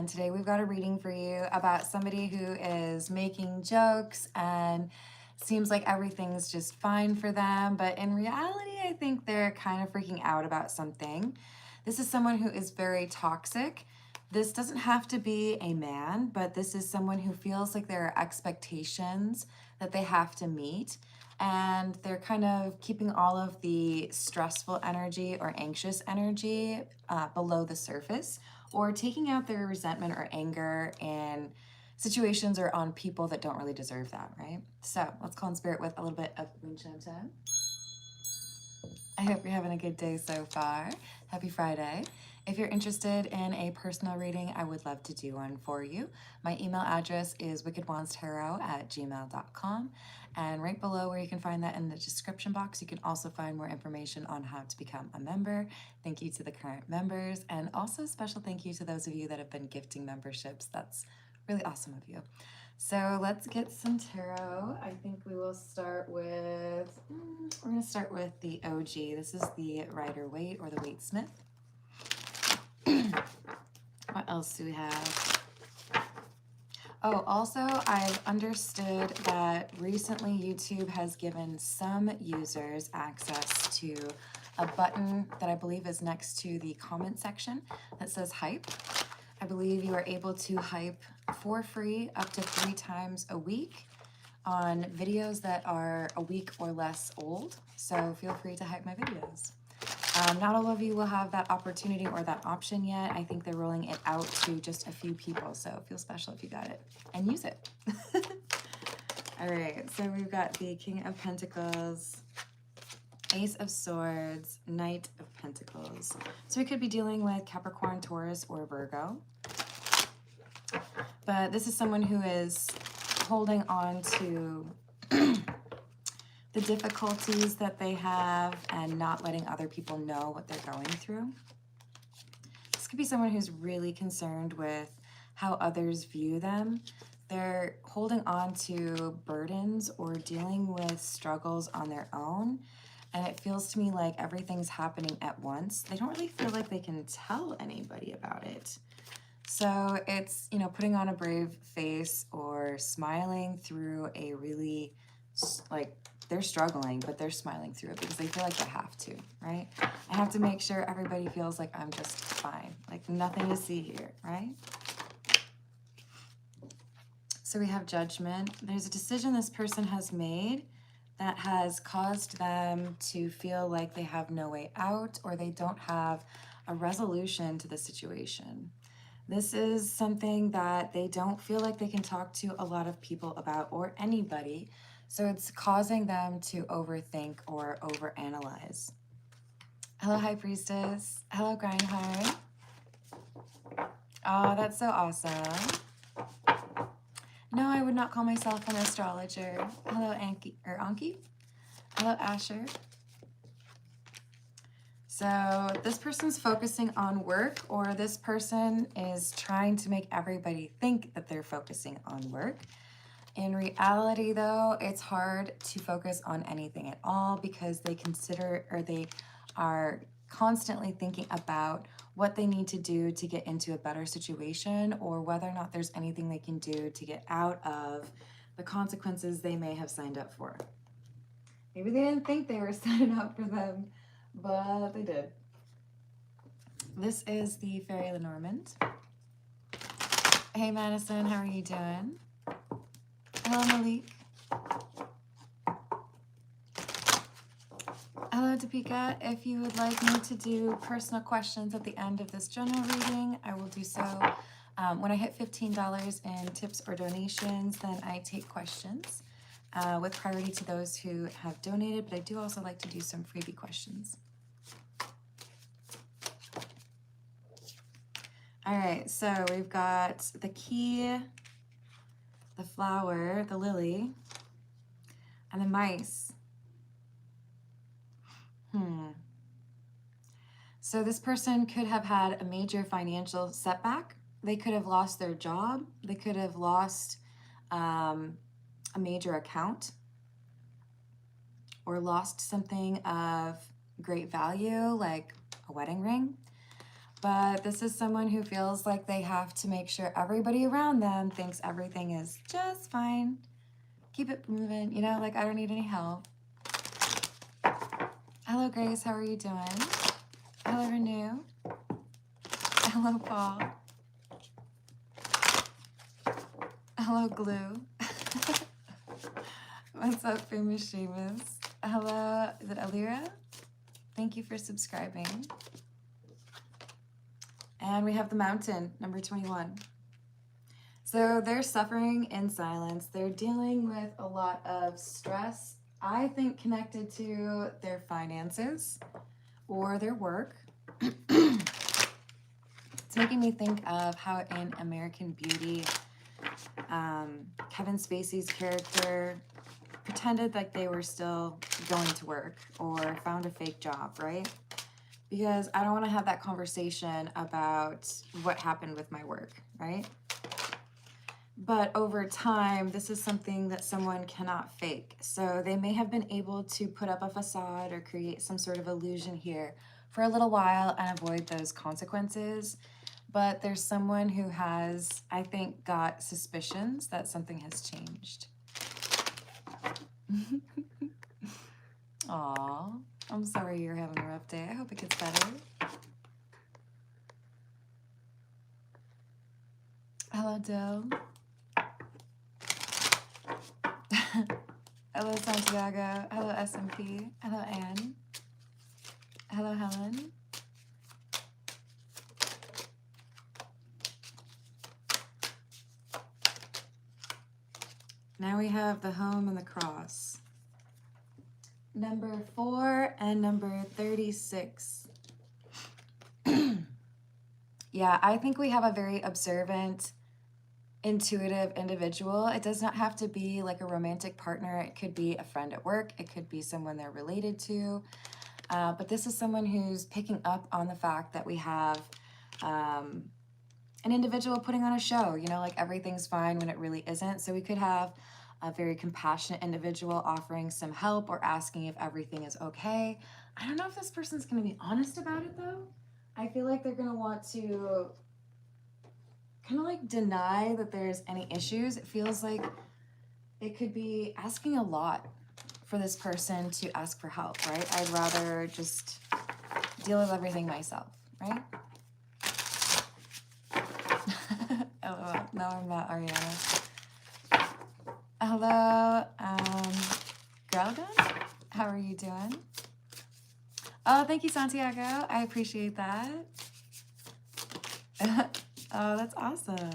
and today we've got a reading for you about somebody who is making jokes and seems like everything's just fine for them, but in reality, I think they're kind of freaking out about something. This is someone who is very toxic. This doesn't have to be a man, but this is someone who feels like there are expectations that they have to meet, and they're kind of keeping all of the stressful energy or anxious energy below the surface, or taking out their resentment or anger in situations or on people that don't really deserve that, right? So let's call in spirit with a little bit of wind chime time. I hope you're having a good day so far. Happy Friday. If you're interested in a personal reading, I would love to do one for you. My email address is wickedwandstarot@gmail.com. And right below where you can find that in the description box, you can also find more information on how to become a member. Thank you to the current members, and also special thank you to those of you that have been gifting memberships. That's really awesome of you. So let's get some tarot. I think we will start with, we're going to start with the OG. This is the Rider-Waite or the Waite-Smith. What else do we have? Oh, also, I've understood that recently YouTube has given some users access to a button that I believe is next to the comment section that says hype. I believe you are able to hype for free up to 3 times a week on videos that are a week or less old. So feel free to hype my videos. Not all of you will have that opportunity or that option yet. I think they're rolling it out to just a few people. So feel special if you got it and use it. All right, so we've got the King of Pentacles, Ace of Swords, Knight of Pentacles. So we could be dealing with Capricorn, Taurus, or Virgo. But this is someone who is holding on to the difficulties that they have and not letting other people know what they're going through. This could be someone who's really concerned with how others view them. They're holding on to burdens or dealing with struggles on their own. And it feels to me like everything's happening at once. They don't really feel like they can tell anybody about it. So it's, you know, putting on a brave face or smiling through a really, like, they're struggling, but they're smiling through it because they feel like they have to, right? I have to make sure everybody feels like I'm just fine, like nothing to see here, right? So we have Judgment. There's a decision this person has made that has caused them to feel like they have no way out or they don't have a resolution to the situation. This is something that they don't feel like they can talk to a lot of people about or anybody. So it's causing them to overthink or overanalyze. Hello, High Priestess. Hello, Grindheart. Oh, that's so awesome. No, I would not call myself an astrologer. Hello, Anki. Hello, Asher. So this person's focusing on work, or this person is trying to make everybody think that they're focusing on work. In reality, though, it's hard to focus on anything at all because they consider, or they are constantly thinking about what they need to do to get into a better situation, or whether or not there's anything they can do to get out of the consequences they may have signed up for. Maybe they didn't think they were signing up for them, but they did. This is the Fairy Lenormand. Hey, Madison, how are you doing? Hello, Malik. Hello, Topeka. If you would like me to do personal questions at the end of this general reading, I will do so. When I hit $15 in tips or donations, then I take questions with priority to those who have donated, but I do also like to do some freebie questions. All right, so we've got the key, the flower, the lily, and the mice. So this person could have had a major financial setback. They could have lost their job. They could have lost a major account or lost something of great value, like a wedding ring. But this is someone who feels like they have to make sure everybody around them thinks everything is just fine. Keep it moving, you know, like I don't need any help. Hello, Grace, how are you doing? Hello, Renew. Hello, Paul. Hello, Glue. What's up, famous Seamus? Hello, is it Alira? Thank you for subscribing. And we have the Mountain, number 21. So they're suffering in silence. They're dealing with a lot of stress, I think connected to their finances or their work. It's making me think of how in American Beauty, Kevin Spacey's character pretended like they were still going to work or found a fake job, right? Because I don't want to have that conversation about what happened with my work, right? But over time, this is something that someone cannot fake. So they may have been able to put up a facade or create some sort of illusion here for a little while and avoid those consequences. But there's someone who has, I think, got suspicions that something has changed. Aw, I'm sorry you're having a rough day. I hope it gets better. Hello, Dill. Hello, Santiago. Hello, SMP. Hello, Anne. Hello, Helen. Now we have the home and the cross. Number 4 and number 36. Yeah, I think we have a very observant, intuitive individual. It does not have to be like a romantic partner. It could be a friend at work. It could be someone they're related to. But this is someone who's picking up on the fact that we have an individual putting on a show, you know, like everything's fine when it really isn't. So we could have a very compassionate individual offering some help or asking if everything is okay. I don't know if this person's going to be honest about it though. I feel like they're going to want to kind of like deny that there's any issues. It feels like it could be asking a lot for this person to ask for help, right? I'd rather just deal with everything myself, right? LOL. No, I'm not Ariana. Hello, Grelgan? How are you doing? Oh, thank you, Santiago. I appreciate that. Oh, that's awesome.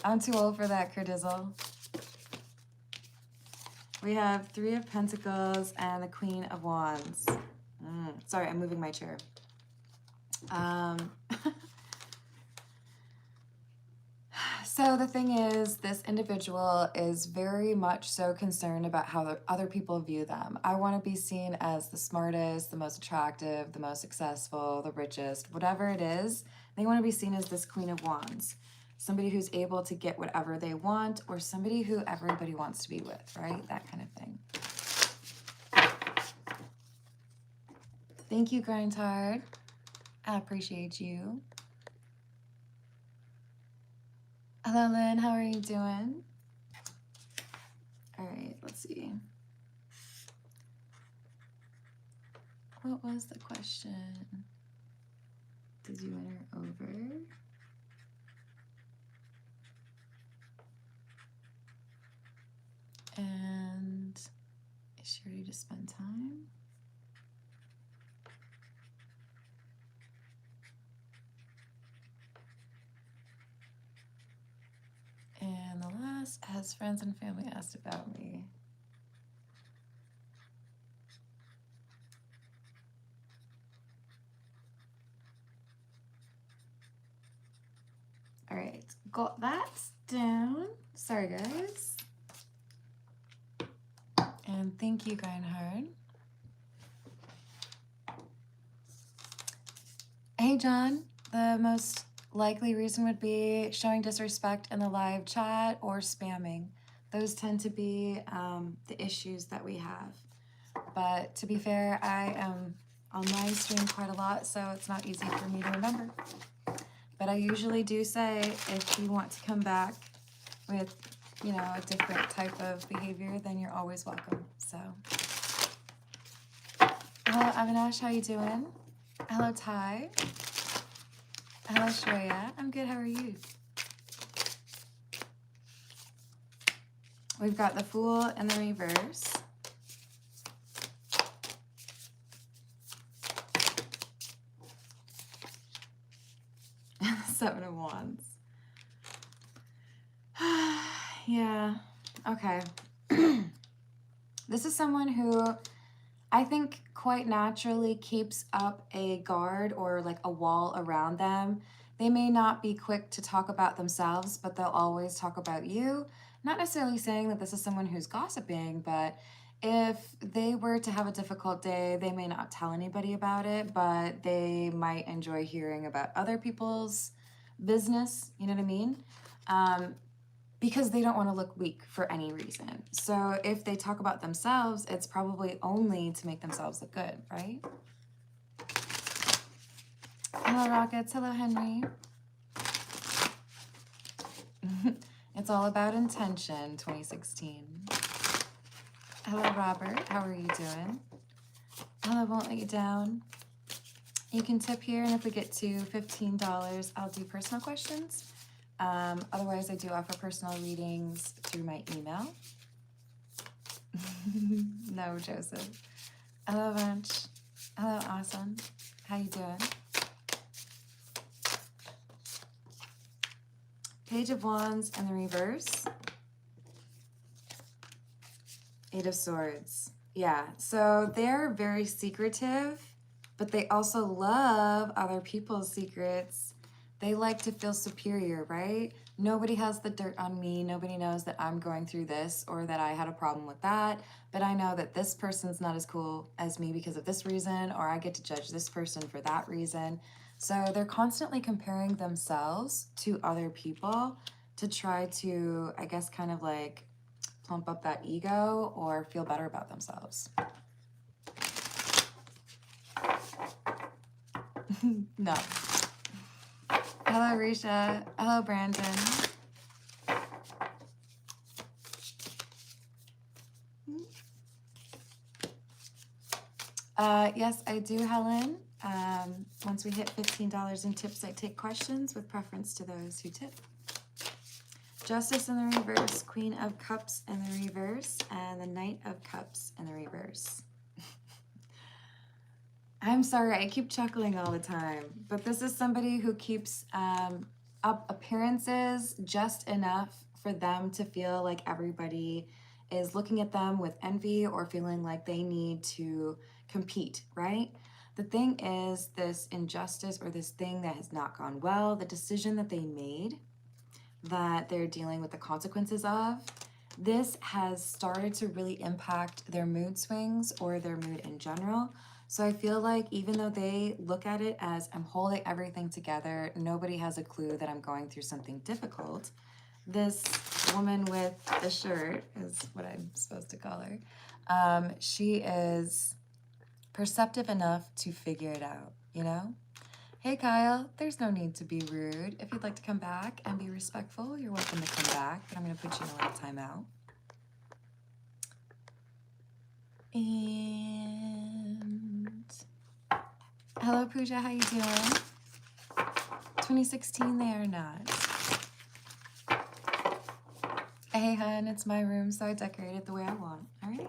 I'm too old for that, Kerdizzle. We have 3 of Pentacles and the Queen of Wands. Sorry, I'm moving my chair. So the thing is, this individual is very much so concerned about how the other people view them. I want to be seen as the smartest, the most attractive, the most successful, the richest, whatever it is. They want to be seen as this Queen of Wands. Somebody who's able to get whatever they want, or somebody who everybody wants to be with, right? That kind of thing. Thank you, Grind Hard. I appreciate you. Hello, Lynn. How are you doing? All right, let's see. What was the question? Did you enter over? And is she ready to spend time? And the last, has friends and family asked about me? All right, got that down. Sorry, guys. And thank you, Grindhard. Hey, John. The most likely reason would be showing disrespect in the live chat or spamming. Those tend to be the issues that we have. But to be fair, I am on my stream quite a lot, so it's not easy for me to remember. But I usually do say, if you want to come back with, you know, a different type of behavior, then you're always welcome. So, hello Avinash, how you doing? Hello Ty. Hello Shreya. I'm good, how are you? We've got the Fool in the reverse. Seven of Wands. Yeah, okay. This is someone who I think quite naturally keeps up a guard or like a wall around them. They may not be quick to talk about themselves, but they'll always talk about you. Not necessarily saying that this is someone who's gossiping, but if they were to have a difficult day, they may not tell anybody about it, but they might enjoy hearing about other people's business, you know what I mean? Because they don't want to look weak for any reason. So if they talk about themselves, it's probably only to make themselves look good, right? Hello, Rockets. Hello, Henry. It's all about intention, 2016. Hello, Robert. How are you doing? Hello, Won't Let You Down. You can tip here, and if we get to $15, I'll do personal questions. Otherwise, I do offer personal readings through my email. No, Joseph. Hello, Bunch. Hello, Awesome. How you doing? Page of Wands in the reverse. Eight of Swords. Yeah, so they're very secretive, but they also love other people's secrets. They like to feel superior, right? Nobody has the dirt on me. Nobody knows that I'm going through this or that I had a problem with that. But I know that this person's not as cool as me because of this reason, or I get to judge this person for that reason. So they're constantly comparing themselves to other people to try to, I guess, kind of like plump up that ego or feel better about themselves. No. Hello, Risha. Hello, Brandon. Yes, I do, Helen. Once we hit $15 in tips, I take questions with preference to those who tip. Justice in the reverse, Queen of Cups in the reverse, and the Knight of Cups in the reverse. I'm sorry, I keep chuckling all the time, but this is somebody who keeps up appearances just enough for them to feel like everybody is looking at them with envy or feeling like they need to compete, right? The thing is, this injustice or this thing that has not gone well, the decision that they made that they're dealing with the consequences of, this has started to really impact their mood swings or their mood in general. So I feel like even though they look at it as I'm holding everything together, nobody has a clue that I'm going through something difficult, this woman with the shirt is what I'm supposed to call her. She is perceptive enough to figure it out, you know? Hey Kyle, there's no need to be rude. If you'd like to come back and be respectful, you're welcome to come back, but I'm going to put you in a little timeout. And hello Pooja, how you doing? 2016 they are not. Hey hun, it's my room, so I decorate it the way I want. All right.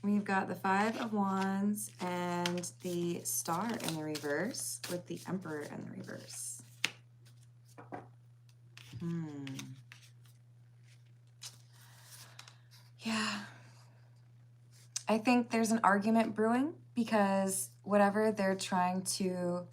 We've got the Five of Wands and the Star in the reverse with the Emperor in the reverse. Yeah. I think there's an argument brewing because whatever they're trying to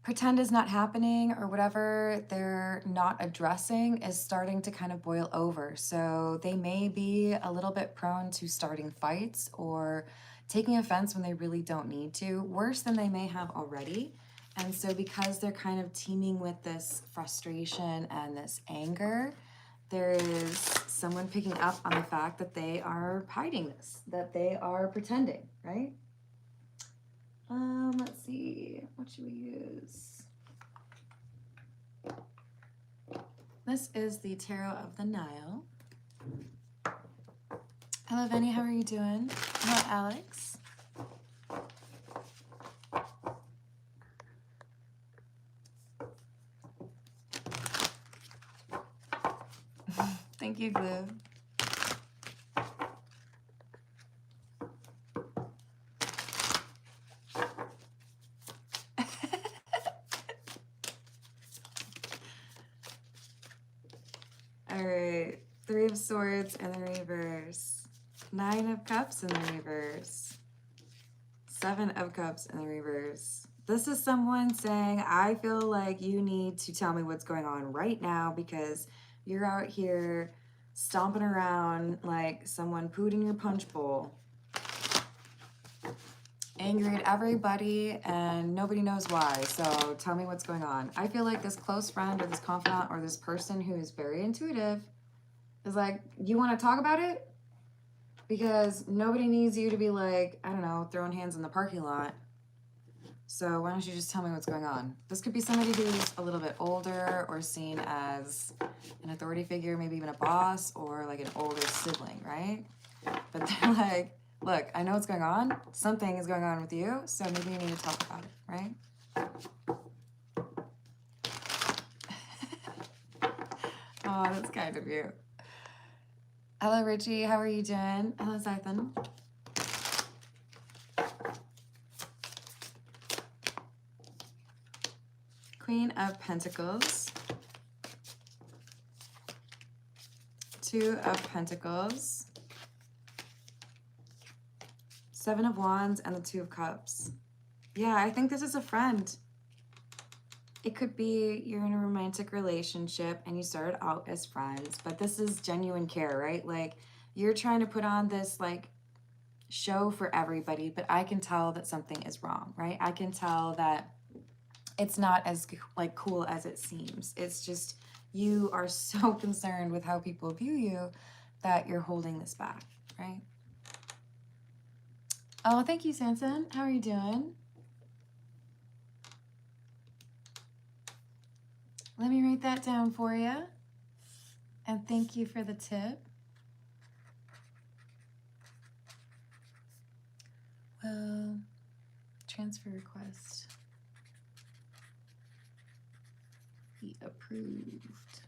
pretend is not happening or whatever they're not addressing is starting to kind of boil over. So they may be a little bit prone to starting fights or taking offense when they really don't need to, worse than they may have already. And so because they're kind of teeming with this frustration and this anger, there is someone picking up on the fact that they are hiding this, that they are pretending, right? Let's see, what should we use? This is the Tarot of the Nile. Hello, Venny, how are you doing? Hello, Alex. Thank you, Glue. All right, 3 of Swords in the reverse, 9 of Cups in the reverse, 7 of Cups in the reverse. This is someone saying, I feel like you need to tell me what's going on right now because you're out here stomping around like someone pooed in your punch bowl, angry at everybody and nobody knows why. So tell me what's going on. I feel like this close friend or this confidant or this person who is very intuitive is like, you want to talk about it? Because nobody needs you to be like, I don't know, throwing hands in the parking lot. So why don't you just tell me what's going on? This could be somebody who's a little bit older or seen as an authority figure, maybe even a boss or like an older sibling, right? But they're like, look, I know what's going on. Something is going on with you, so maybe you need to talk about it, right? Oh, that's kind of you. Hello, Richie. How are you doing? Hello, Zython. Queen of Pentacles. 2 of Pentacles. 7 of Wands and the 2 of Cups. Yeah, I think this is a friend. It could be you're in a romantic relationship and you started out as friends, but this is genuine care, right? Like you're trying to put on this like show for everybody, but I can tell that something is wrong, right? I can tell that it's not as like cool as it seems. It's just you are so concerned with how people view you that you're holding this back, right? Oh, thank you, Sanson. How are you doing? Let me write that down for you. And thank you for the tip. Well, transfer request. Be approved.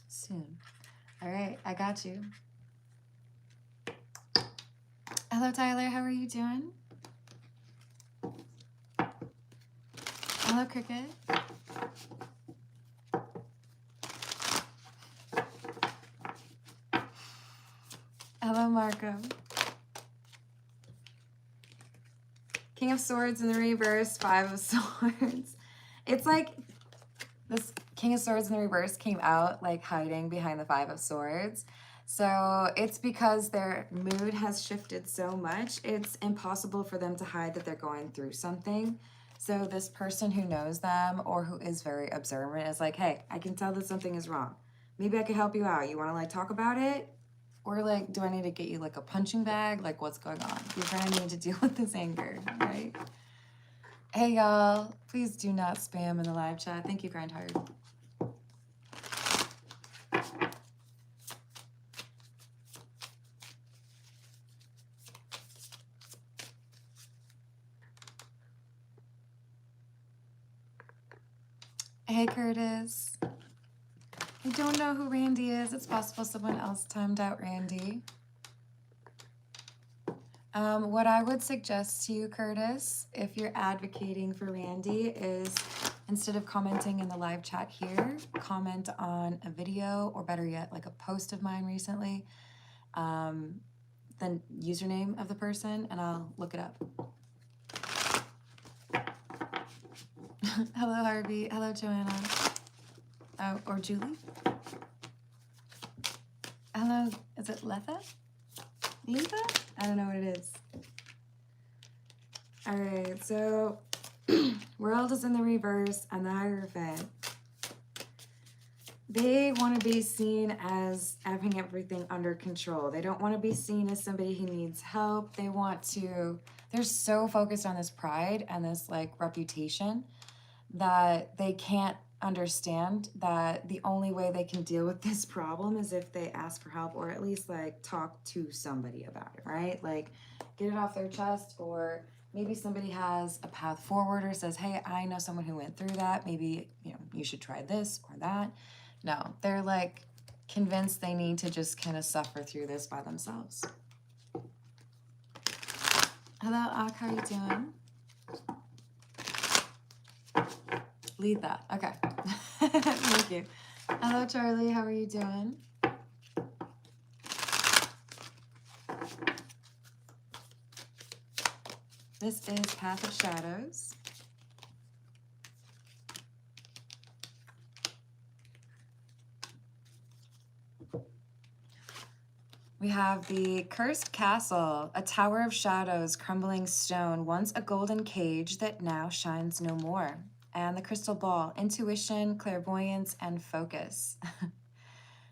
Soon. All right, I got you. Hello, Tyler. How are you doing? Hello, Cricket. Hello, Marco. King of Swords in the reverse, 5 of Swords. It's like this King of Swords in the reverse came out like hiding behind the 5 of Swords. So it's because their mood has shifted so much, it's impossible for them to hide that they're going through something. So this person who knows them or who is very observant is like, hey, I can tell that something is wrong. Maybe I could help you out. You want to like talk about it? Or like, do I need to get you like a punching bag? Like what's going on? You're going to need to deal with this anger, right? Hey y'all, please do not spam in the live chat. Thank you, Grindhard. Hey Curtis. I don't know who Randy is. It's possible someone else timed out Randy. What I would suggest to you, Curtis, if you're advocating for Randy, is instead of commenting in the live chat here, comment on a video, or better yet, like a post of mine recently, the username of the person, and I'll look it up. Hello, Harvey. Hello, Joanna. Oh, or Julie. Hello, is it Letha? Letha? I don't know what it is. All right, so World is in the reverse and the Hierophant. They want to be seen as having everything under control. They don't want to be seen as somebody who needs help. They want to, they're so focused on this pride and this like reputation that they can't understand that the only way they can deal with this problem is if they ask for help, or at least like talk to somebody about it, right? Like get it off their chest, or maybe somebody has a path forward or says, hey, I know someone who went through that. Maybe, you know, you should try this or that. No, they're like convinced they need to just kind of suffer through this by themselves. Hello, Ak, how are you doing? Lead that. Okay. Thank you. Hello, Charlie. How are you doing? This is Path of Shadows. We have the Cursed Castle, a tower of shadows, crumbling stone, once a golden cage that now shines no more. And the crystal ball, intuition, clairvoyance, and focus.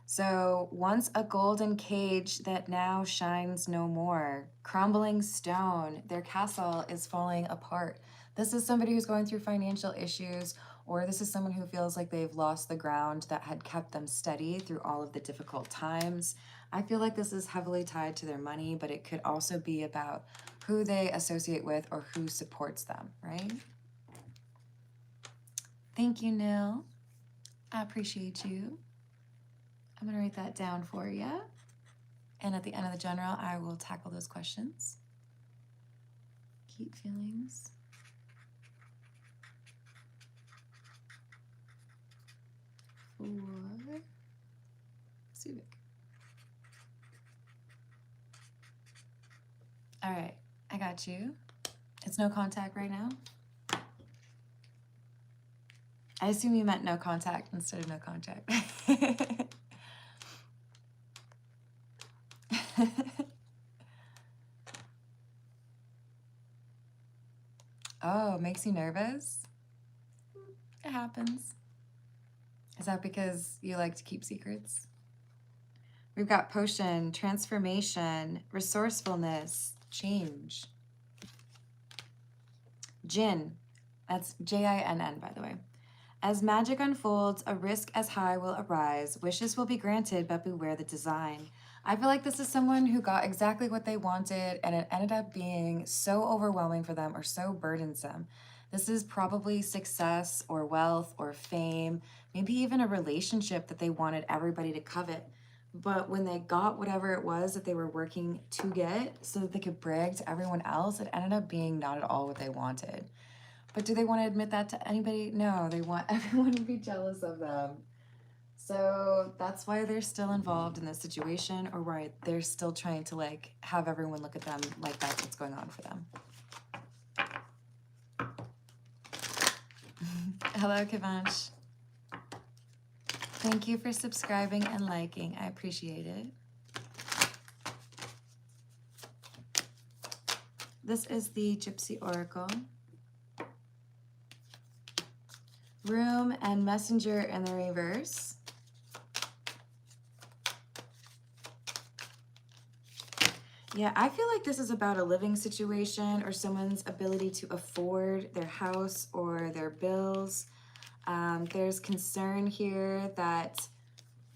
So once a golden cage that now shines no more, crumbling stone, their castle is falling apart. This is somebody who's going through financial issues, or this is someone who feels like they've lost the ground that had kept them steady through all of the difficult times. I feel like this is heavily tied to their money, but it could also be about who they associate with or who supports them, right? Thank you, Nil. I appreciate you. I'm going to write that down for you. And at the end of the general, I will tackle those questions. Keep feelings. For Subic. All right, I got you. It's no contact right now. I assume you meant no contact instead of no contact. Oh, makes you nervous? It happens. Is that because you like to keep secrets? We've got potion, transformation, resourcefulness, change. Jinn, that's Jinn, by the way. As magic unfolds, a risk as high will arise. Wishes will be granted, but beware the design. I feel like this is someone who got exactly what they wanted, and it ended up being so overwhelming for them or so burdensome. This is probably success or wealth or fame, maybe even a relationship that they wanted everybody to covet. But when they got whatever it was that they were working to get so that they could brag to everyone else, it ended up being not at all what they wanted. But do they want to admit that to anybody? No, they want everyone to be jealous of them. So that's why they're still involved in this situation, or why they're still trying to like have everyone look at them like that's what's going on for them. Hello, Kivansh. Thank you for subscribing and liking. I appreciate it. This is the Gypsy Oracle. Room and Messenger in the reverse. Yeah, I feel like this is about a living situation or someone's ability to afford their house or their bills. There's concern here that,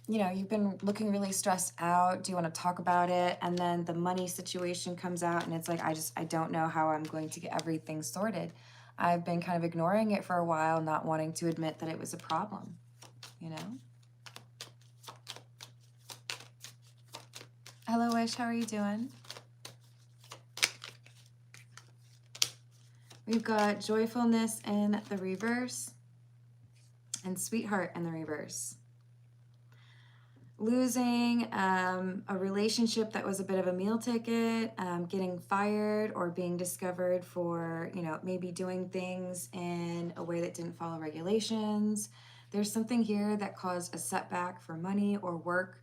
you know, you've been looking really stressed out. Do you want to talk about it? And then the money situation comes out and it's like, I don't know how I'm going to get everything sorted. I've been kind of ignoring it for a while, not wanting to admit that it was a problem, you know? Hello, Wish, how are you doing? We've got joyfulness in the reverse and sweetheart in the reverse. Losing a relationship that was a bit of a meal ticket, getting fired or being discovered for, you know, maybe doing things in a way that didn't follow regulations. There's something here that caused a setback for money or work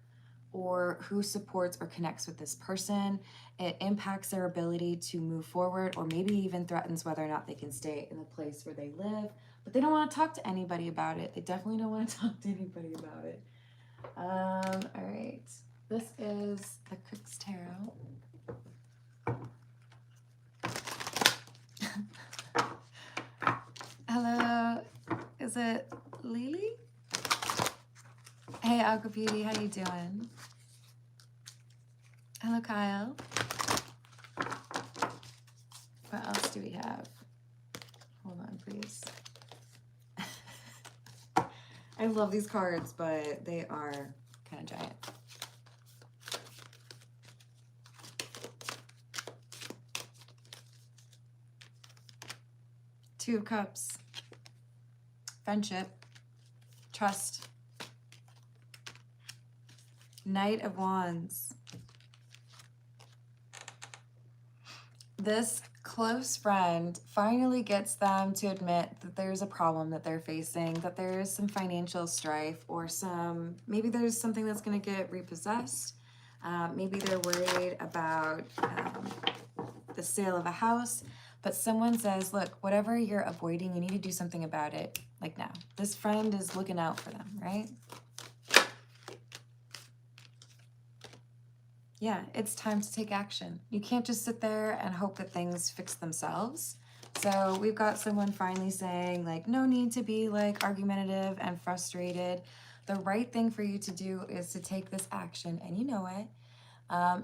or who supports or connects with this person. It impacts their ability to move forward or maybe even threatens whether or not they can stay in the place where they live. But they don't want to talk to anybody about it. They definitely don't want to talk to anybody about it. All right. This is the Cook's Tarot. Hello. Is it Lily? Hey, Aqua Beauty. How you doing? Hello, Kyle. What else do we have? Hold on, please. I love these cards, but they are kind of giant. Two of Cups. Friendship. Trust. Knight of Wands. This close friend finally gets them to admit that there's a problem that they're facing, that there's some financial strife, or maybe there's something that's going to get repossessed. Maybe they're worried about the sale of a house, but someone says, look, whatever you're avoiding, you need to do something about it, like now. This friend is looking out for them, right? Yeah, it's time to take action. You can't just sit there and hope that things fix themselves. So we've got someone finally saying, like, no need to be like argumentative and frustrated. The right thing for you to do is to take this action, and you know it.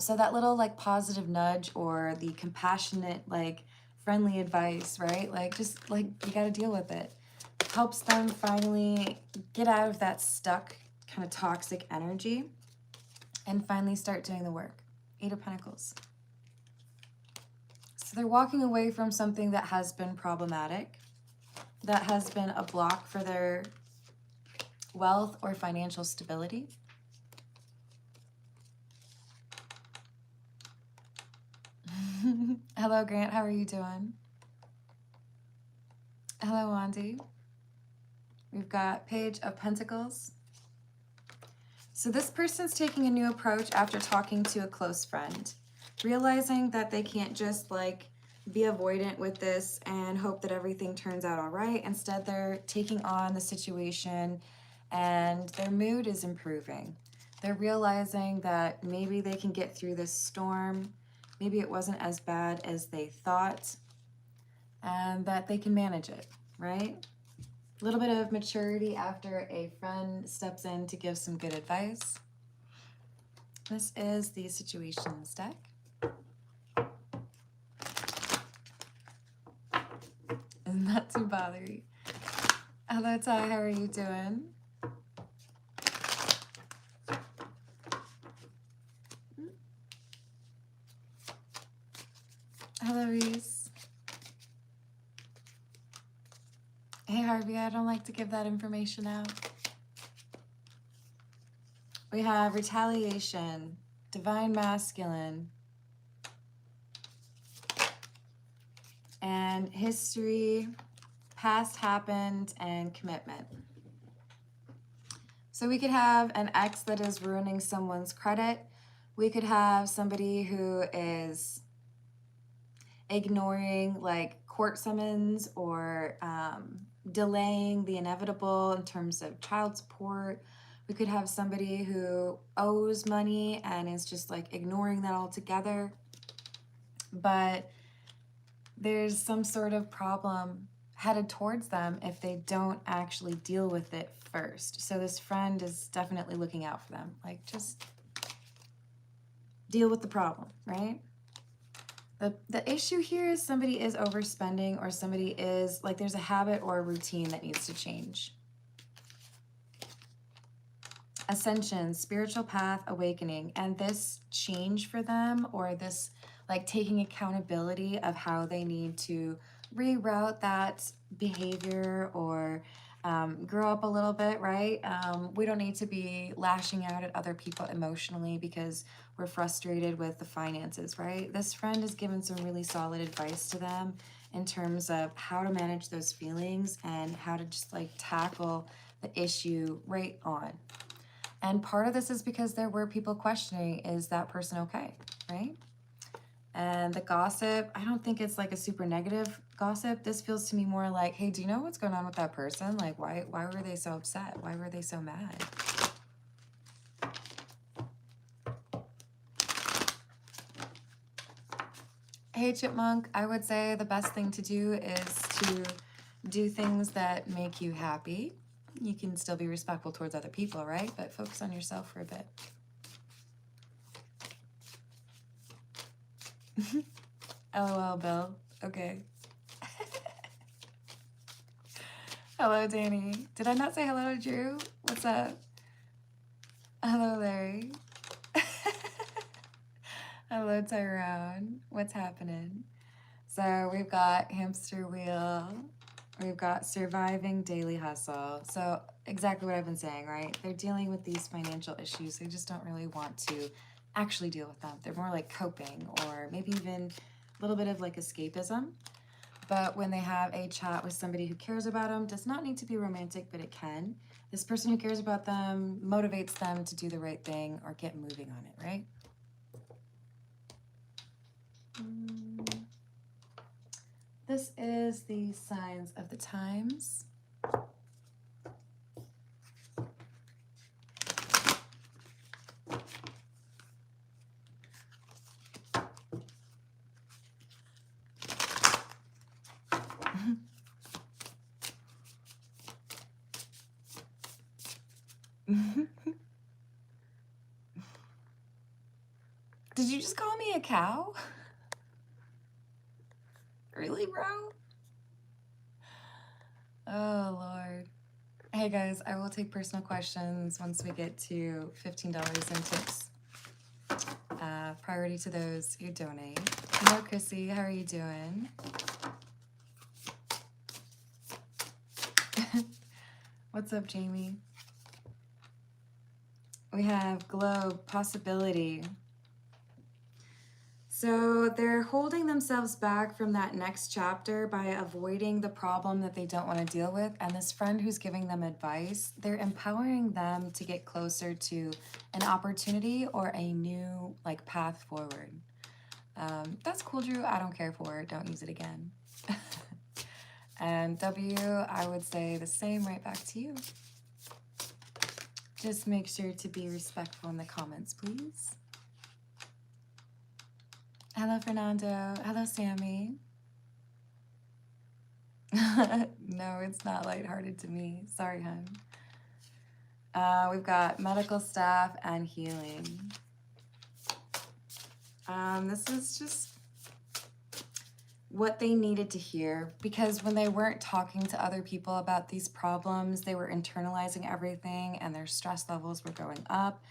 So that little like positive nudge or the compassionate, like friendly advice, right? Like just like you got to deal with it. Helps them finally get out of that stuck kind of toxic energy and finally start doing the work. 8 of Pentacles. So they're walking away from something that has been problematic, that has been a block for their wealth or financial stability. Hello, Grant. How are you doing? Hello, Wandy. We've got Page of Pentacles. So this person's taking a new approach after talking to a close friend, realizing that they can't just like be avoidant with this and hope that everything turns out all right. Instead, they're taking on the situation and their mood is improving. They're realizing that maybe they can get through this storm. Maybe it wasn't as bad as they thought, and that they can manage it, right? A little bit of maturity after a friend steps in to give some good advice. This is the Situations deck. Not too bothery. Hello, Ty. How are you doing? Hello, Reese. Hey, Harvey, I don't like to give that information out. We have Retaliation, Divine Masculine, and History, Past Happened, and Commitment. So we could have an ex that is ruining someone's credit. We could have somebody who is ignoring like court summons or delaying the inevitable in terms of child support. We could have somebody who owes money and is just like ignoring that altogether. But there's some sort of problem headed towards them if they don't actually deal with it first. So this friend is definitely looking out for them. Like, just deal with the problem, right? The issue here is somebody is overspending, or somebody is like, there's a habit or a routine that needs to change. Ascension, spiritual path, awakening, and this change for them, or this like taking accountability of how they need to reroute that behavior or grow up a little bit, right? We don't need to be lashing out at other people emotionally because we're frustrated with the finances, right? This friend has given some really solid advice to them in terms of how to manage those feelings and how to just like tackle the issue right on. And part of this is because there were people questioning, is that person okay, right? And the gossip, I don't think it's like a super negative gossip. This feels to me more like, hey, do you know what's going on with that person? Like, why were they so upset? Why were they so mad? Hey, Chipmunk, I would say the best thing to do is to do things that make you happy. You can still be respectful towards other people, right? But focus on yourself for a bit. LOL, Bill. Okay. Hello, Danny. Did I not say hello to Drew? What's up? Hello, Larry. Hello, Tyrone. What's happening? So we've got hamster wheel. We've got surviving daily hustle. So exactly what I've been saying, right? They're dealing with these financial issues. They just don't really want to actually deal with them. They're more like coping, or maybe even a little bit of like escapism. But when they have a chat with somebody who cares about them, does not need to be romantic, but it can. This person who cares about them motivates them to do the right thing or get moving on it, right? This is the signs of the times. Did you just call me a cow? Really, bro? Oh, Lord. Hey, guys, I will take personal questions once we get to $15 in tips. Priority to those who donate. Hello, Chrissy. How are you doing? What's up, Jamie? We have globe, possibility. So they're holding themselves back from that next chapter by avoiding the problem that they don't want to deal with. And this friend who's giving them advice, they're empowering them to get closer to an opportunity or a new like path forward. That's cool, Drew. I don't care for it. Don't use it again. And W, I would say the same right back to you. Just make sure to be respectful in the comments, please. Hello, Fernando. Hello, Sammy. No, it's not lighthearted to me. Sorry, hun. We've got medical staff and healing. This is just what they needed to hear, because when they weren't talking to other people about these problems, they were internalizing everything and their stress levels were going up.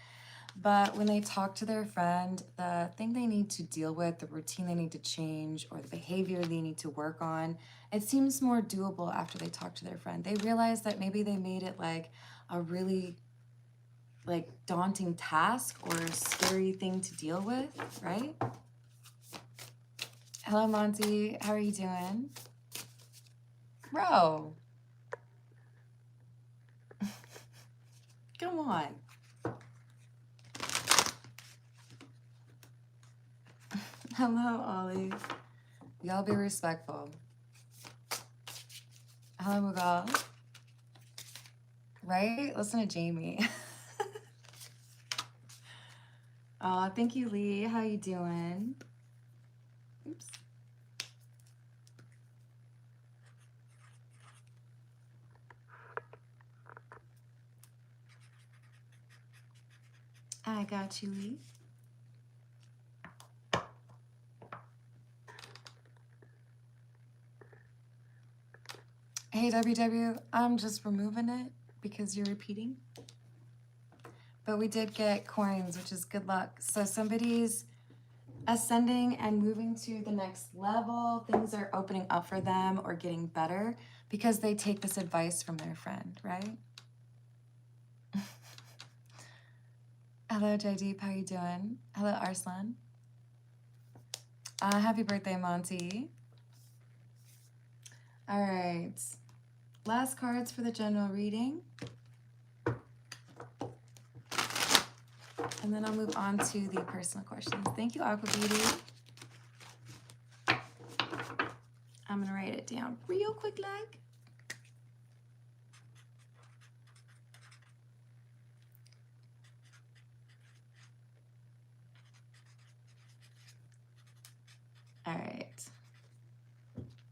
But when they talk to their friend, the thing they need to deal with, the routine they need to change, or the behavior they need to work on, it seems more doable after they talk to their friend. They realize that maybe they made it like a really like daunting task or a scary thing to deal with, right? Hello, Monty. How are you doing? Bro. Come on. Hello, Ollie. Y'all be respectful. Hello, Mughal. Right? Listen to Jamie. Thank you, Lee. How you doing? Oops. I got you, Lee. Hey, WW, I'm just removing it because you're repeating. But we did get coins, which is good luck. So somebody's ascending and moving to the next level. Things are opening up for them or getting better because they take this advice from their friend, right? Hello, Jaideep. How you doing? Hello, Arslan. Happy birthday, Monty. All right. Last cards for the general reading. And then I'll move on to the personal questions. Thank you, Aqua Beauty. I'm going to write it down real quick like. All right.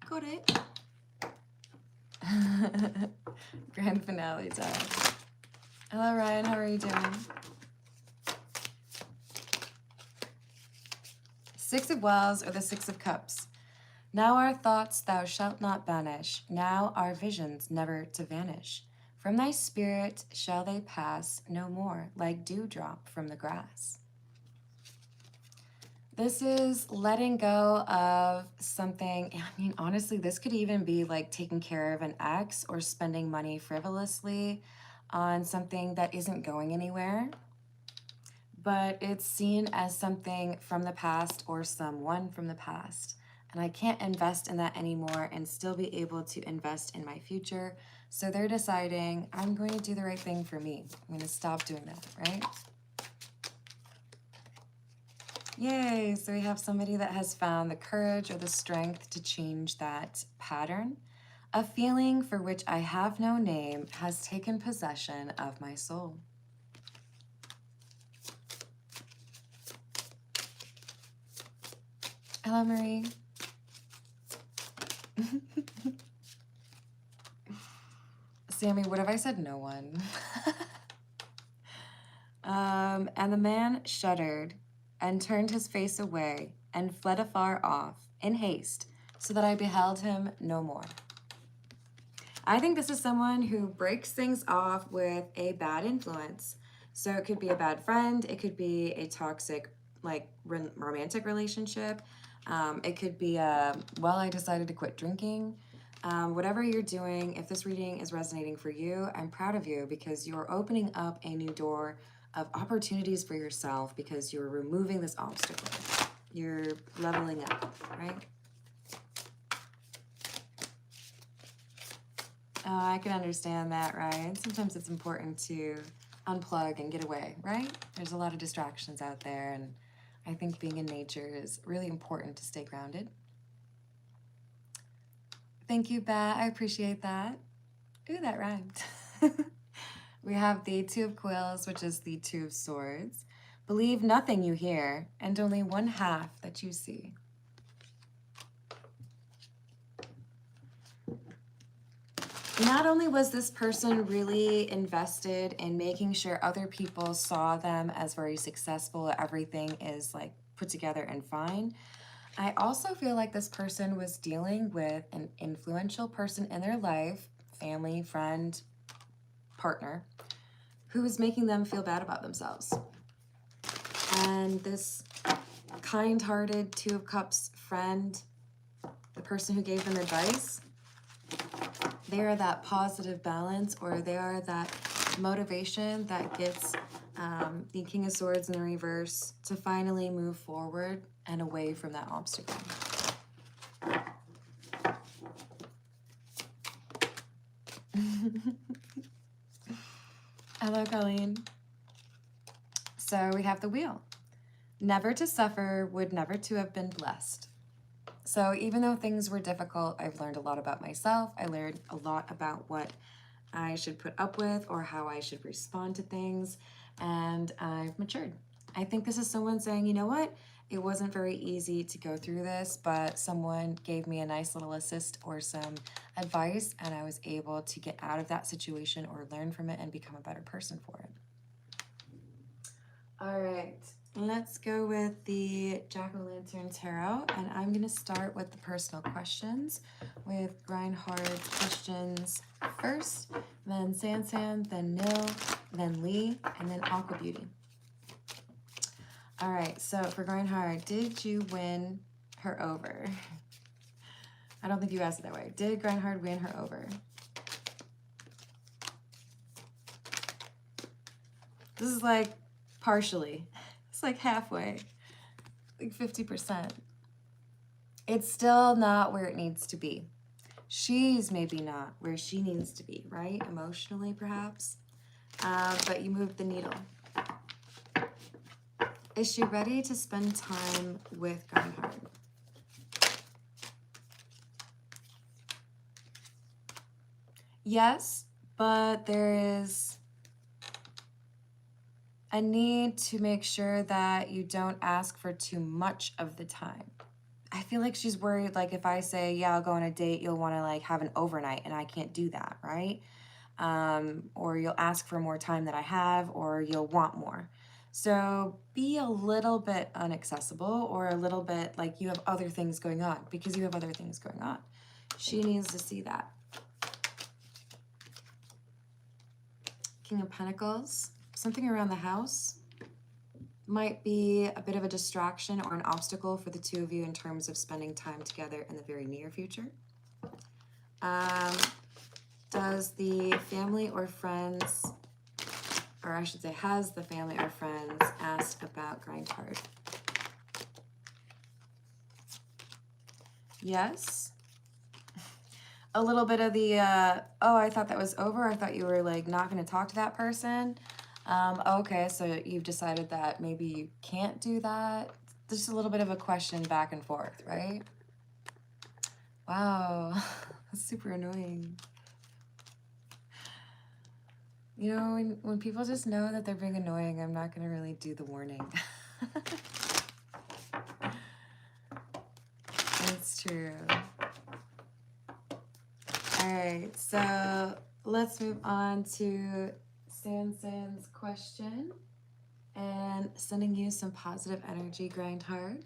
Got it. Grand finale time. Hello, Ryan. How are you doing? Six of Wands or the Six of Cups. Now our thoughts thou shalt not banish. Now our visions never to vanish. From thy spirit shall they pass no more, like dewdrop from the grass. This is letting go of something. I mean, honestly, this could even be like taking care of an ex or spending money frivolously on something that isn't going anywhere. But it's seen as something from the past or someone from the past. And I can't invest in that anymore and still be able to invest in my future. So they're deciding, I'm going to do the right thing for me. I'm going to stop doing that, right? Yay, so we have somebody that has found the courage or the strength to change that pattern. A feeling for which I have no name has taken possession of my soul. Hello, Marie. Sammy, what have I said? No one. And the man shuddered and turned his face away and fled afar off in haste, so that I beheld him no more. I think this is someone who breaks things off with a bad influence. So it could be a bad friend. It could be a toxic, like, romantic relationship. It could be well, I decided to quit drinking. Whatever you're doing, if this reading is resonating for you, I'm proud of you because you're opening up a new door of opportunities for yourself because you're removing this obstacle. You're leveling up, right? Oh, I can understand that, right? Sometimes it's important to unplug and get away, right? There's a lot of distractions out there, and I think being in nature is really important to stay grounded. Thank you, Bat. I appreciate that. Ooh, that rhymed. We have the Two of Quills, which is the Two of Swords. Believe nothing you hear, and only one half that you see. Not only was this person really invested in making sure other people saw them as very successful, everything is like put together and fine, I also feel like this person was dealing with an influential person in their life, family, friend, partner, who was making them feel bad about themselves. And this kind-hearted Two of Cups friend, the person who gave them advice, they are that positive balance, or they are that motivation that gets the King of Swords in the reverse to finally move forward and away from that obstacle. Hello, Colleen. So we have the wheel. Never to suffer would never to have been blessed. So even though things were difficult, I've learned a lot about myself. I learned a lot about what I should put up with or how I should respond to things, and I've matured. I think this is someone saying, you know what? It wasn't very easy to go through this, but someone gave me a nice little assist or some advice, and I was able to get out of that situation or learn from it and become a better person for it. All right. Let's go with the Jack-o'-lantern tarot, and I'm going to start with the personal questions with Reinhard questions first, then Sansan, then Nil, then Lee, and then Aqua Beauty. All right, so for Reinhard, did you win her over? I don't think you asked it that way. Did Reinhard win her over? This is like partially. It's like halfway, like 50%. It's still not where it needs to be. She's maybe not where she needs to be, right? Emotionally, perhaps. But you moved the needle. Is she ready to spend time with Reinhard? Yes, but there is a need to make sure that you don't ask for too much of the time. I feel like she's worried, like if I say, yeah, I'll go on a date, you'll want to like have an overnight, and I can't do that, right? Or you'll ask for more time than I have, or you'll want more. So be a little bit inaccessible, or a little bit like you have other things going on, because you have other things going on. She needs to see that. King of Pentacles, something around the house might be a bit of a distraction or an obstacle for the two of you in terms of spending time together in the very near future. Does the family or friends, or I should say, has the family or friends asked about grind hard? Yes. A little bit of the, oh, I thought that was over. I thought you were like not going to talk to that person. Okay, so you've decided that maybe you can't do that. Just a little bit of a question back and forth, right? Wow, that's super annoying. You know, when people just know that they're being annoying, I'm not going to really do the warning. It's true. All right, so let's move on to Sanson's question and sending you some positive energy, grind hard.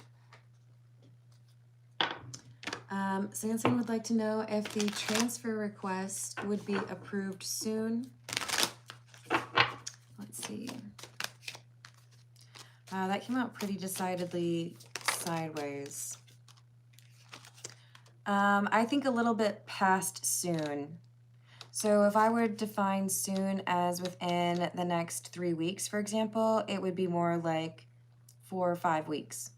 Sanson would like to know if the transfer request would be approved soon. Let's see. That came out pretty decidedly sideways. I think a little bit past soon. So if I were to define soon as within the next 3 weeks, for example, it would be more like 4 or 5 weeks.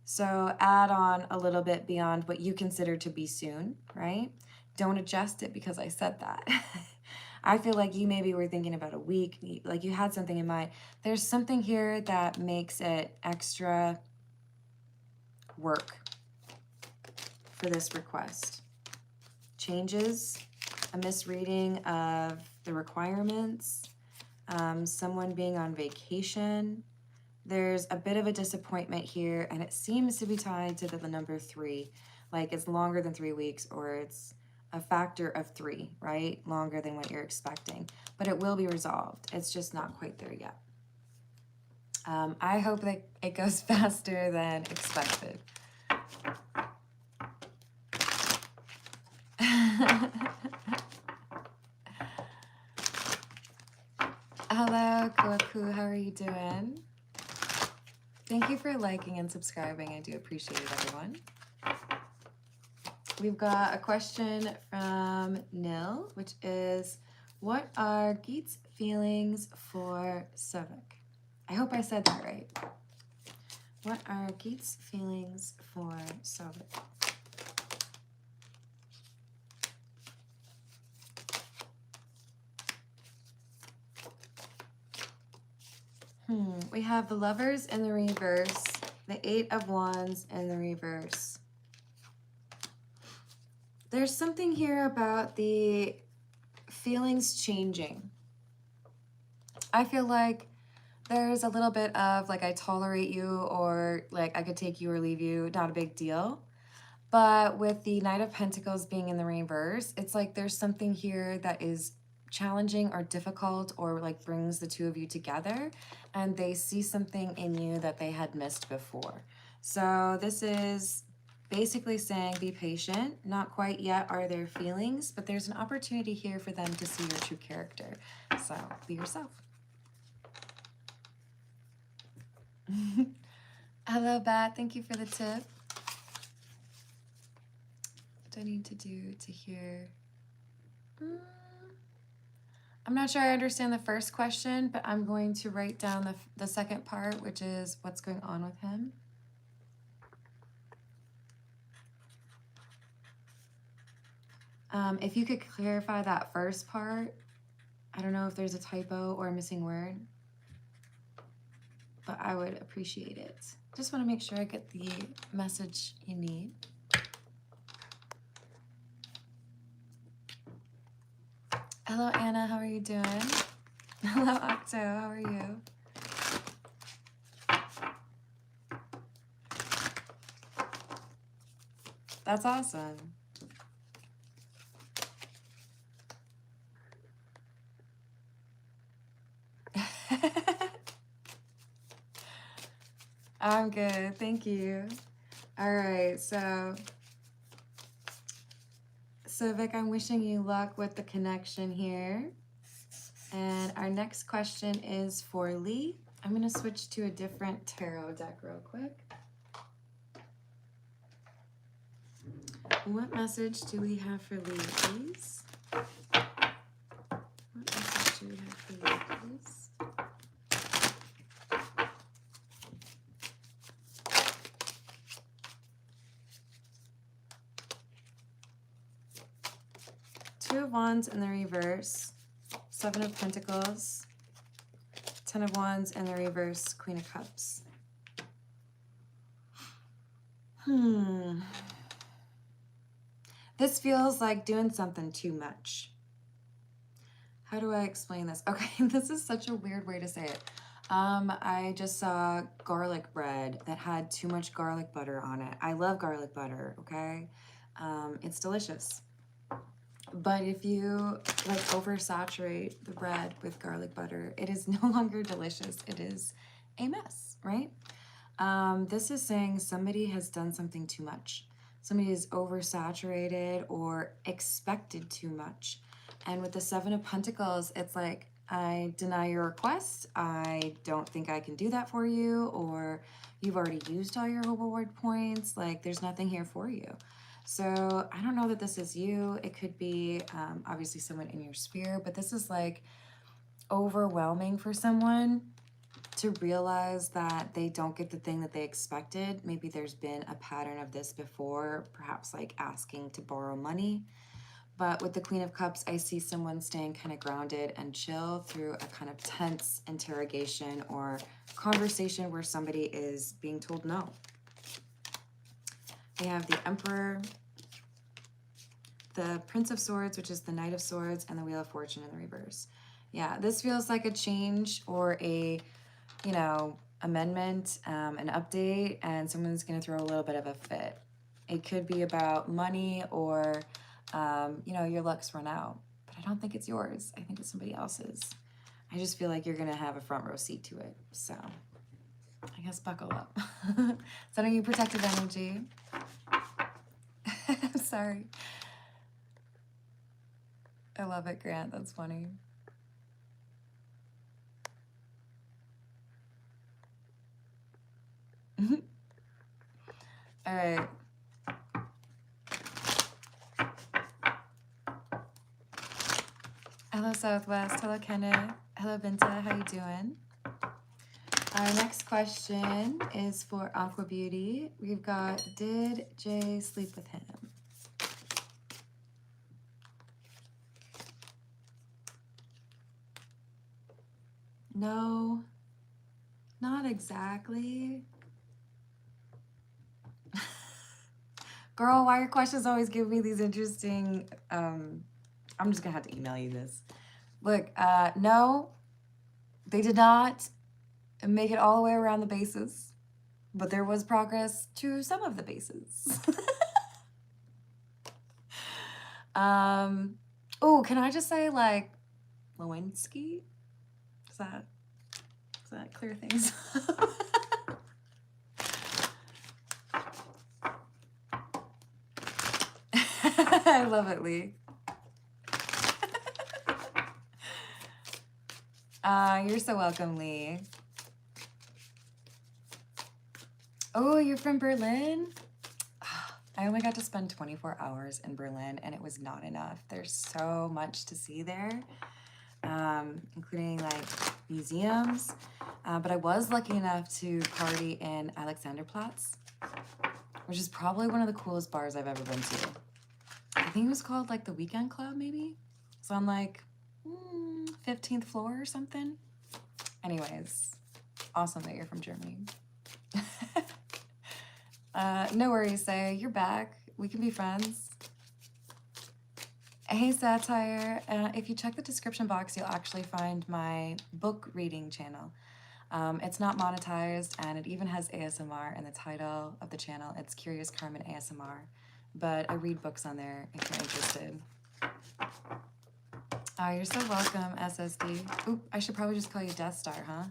So add on a little bit beyond what you consider to be soon, right? Don't adjust it because I said that. I feel like you maybe were thinking about a week, like you had something in mind. There's something here that makes it extra work for this request. Changes, a misreading of the requirements, someone being on vacation. There's a bit of a disappointment here, and it seems to be tied to the number 3. Like it's longer than 3 weeks, or it's a factor of 3, right? Longer than what you're expecting. But it will be resolved. It's just not quite there yet. I hope that it goes faster than expected. Hello, Koku. How are you doing? Thank you for liking and subscribing. I do appreciate it, everyone. We've got a question from Nil, which is, what are Geet's feelings for Sevek? I hope I said that right. What are Geet's feelings for Sevek? We have the Lovers in the reverse, the 8 of Wands in the reverse. There's something here about the feelings changing. I feel like there's a little bit of like I tolerate you, or like I could take you or leave you, not a big deal. But with the Knight of Pentacles being in the reverse, it's like there's something here that is challenging or difficult, or like brings the two of you together, and they see something in you that they had missed before. So this is basically saying be patient. Not quite yet are there feelings, but there's an opportunity here for them to see your true character. So be yourself. Hello, Bat. Thank you for the tip. What do I need to do to hear? I'm not sure I understand the first question, but I'm going to write down the second part, which is what's going on with him. If you could clarify that first part, I don't know if there's a typo or a missing word, but I would appreciate it. Just want to make sure I get the message you need. Hello, Anna. How are you doing? Hello, Octo. How are you? That's awesome. I'm good. Thank you. All right. So Vic, I'm wishing you luck with the connection here. And our next question is for Lee. I'm going to switch to a different tarot deck real quick. What message do we have for Lee, please? What message do we have for Lee, please? Two of Wands in the reverse, Seven of Pentacles, Ten of Wands in the reverse, Queen of Cups. This feels like doing something too much. How do I explain this? Okay, this is such a weird way to say it. I just saw garlic bread that had too much garlic butter on it. I love garlic butter, okay? It's delicious. But if you like oversaturate the bread with garlic butter, it is no longer delicious. It is a mess, right? This is saying somebody has done something too much. Somebody is oversaturated or expected too much. And with the Seven of Pentacles, it's like, I deny your request. I don't think I can do that for you, or you've already used all your reward points. Like, there's nothing here for you. So I don't know that this is you. It could be obviously someone in your sphere, but this is like overwhelming for someone to realize that they don't get the thing that they expected. Maybe there's been a pattern of this before, perhaps like asking to borrow money. But with the Queen of Cups, I see someone staying kind of grounded and chill through a kind of tense interrogation or conversation where somebody is being told no. We have the Emperor, the Prince of Swords, which is the Knight of Swords, and the Wheel of Fortune in the reverse. Yeah, this feels like a change or a, you know, amendment, an update, and someone's going to throw a little bit of a fit. It could be about money or, you know, your luck's run out. But I don't think it's yours. I think it's somebody else's. I just feel like you're going to have a front row seat to it. So I guess buckle up. Sending you protective energy. I'm sorry. I love it, Grant. That's funny. All right. Hello, Southwest. Hello, Kenneth. Hello, Binta. How you doing? Our next question is for Aqua Beauty. We've got, did Jay sleep with him? No, not exactly. Girl, why your questions always give me these interesting, I'm just gonna have to email you this. Look, no, they did not make it all the way around the bases, but there was progress to some of the bases. Oh, can I just say, like, Lewinsky? Does that clear things up? I love it, Lee. You're so welcome, Lee. Oh, you're from Berlin? I only got to spend 24 hours in Berlin, and it was not enough. There's so much to see there, including like museums. But I was lucky enough to party in Alexanderplatz, which is probably one of the coolest bars I've ever been to. I think it was called like the Weekend Club, maybe. It's on like 15th floor or something. Anyways, awesome that you're from Germany. No worries, Say. You're back. We can be friends. Hey, Satire. If you check the description box, you'll actually find my book reading channel. It's not monetized, and it even has ASMR in the title of the channel. It's Curious Carmen ASMR, but I read books on there if you're interested. Oh, you're so welcome, SSD. Oop, I should probably just call you Death Star, huh?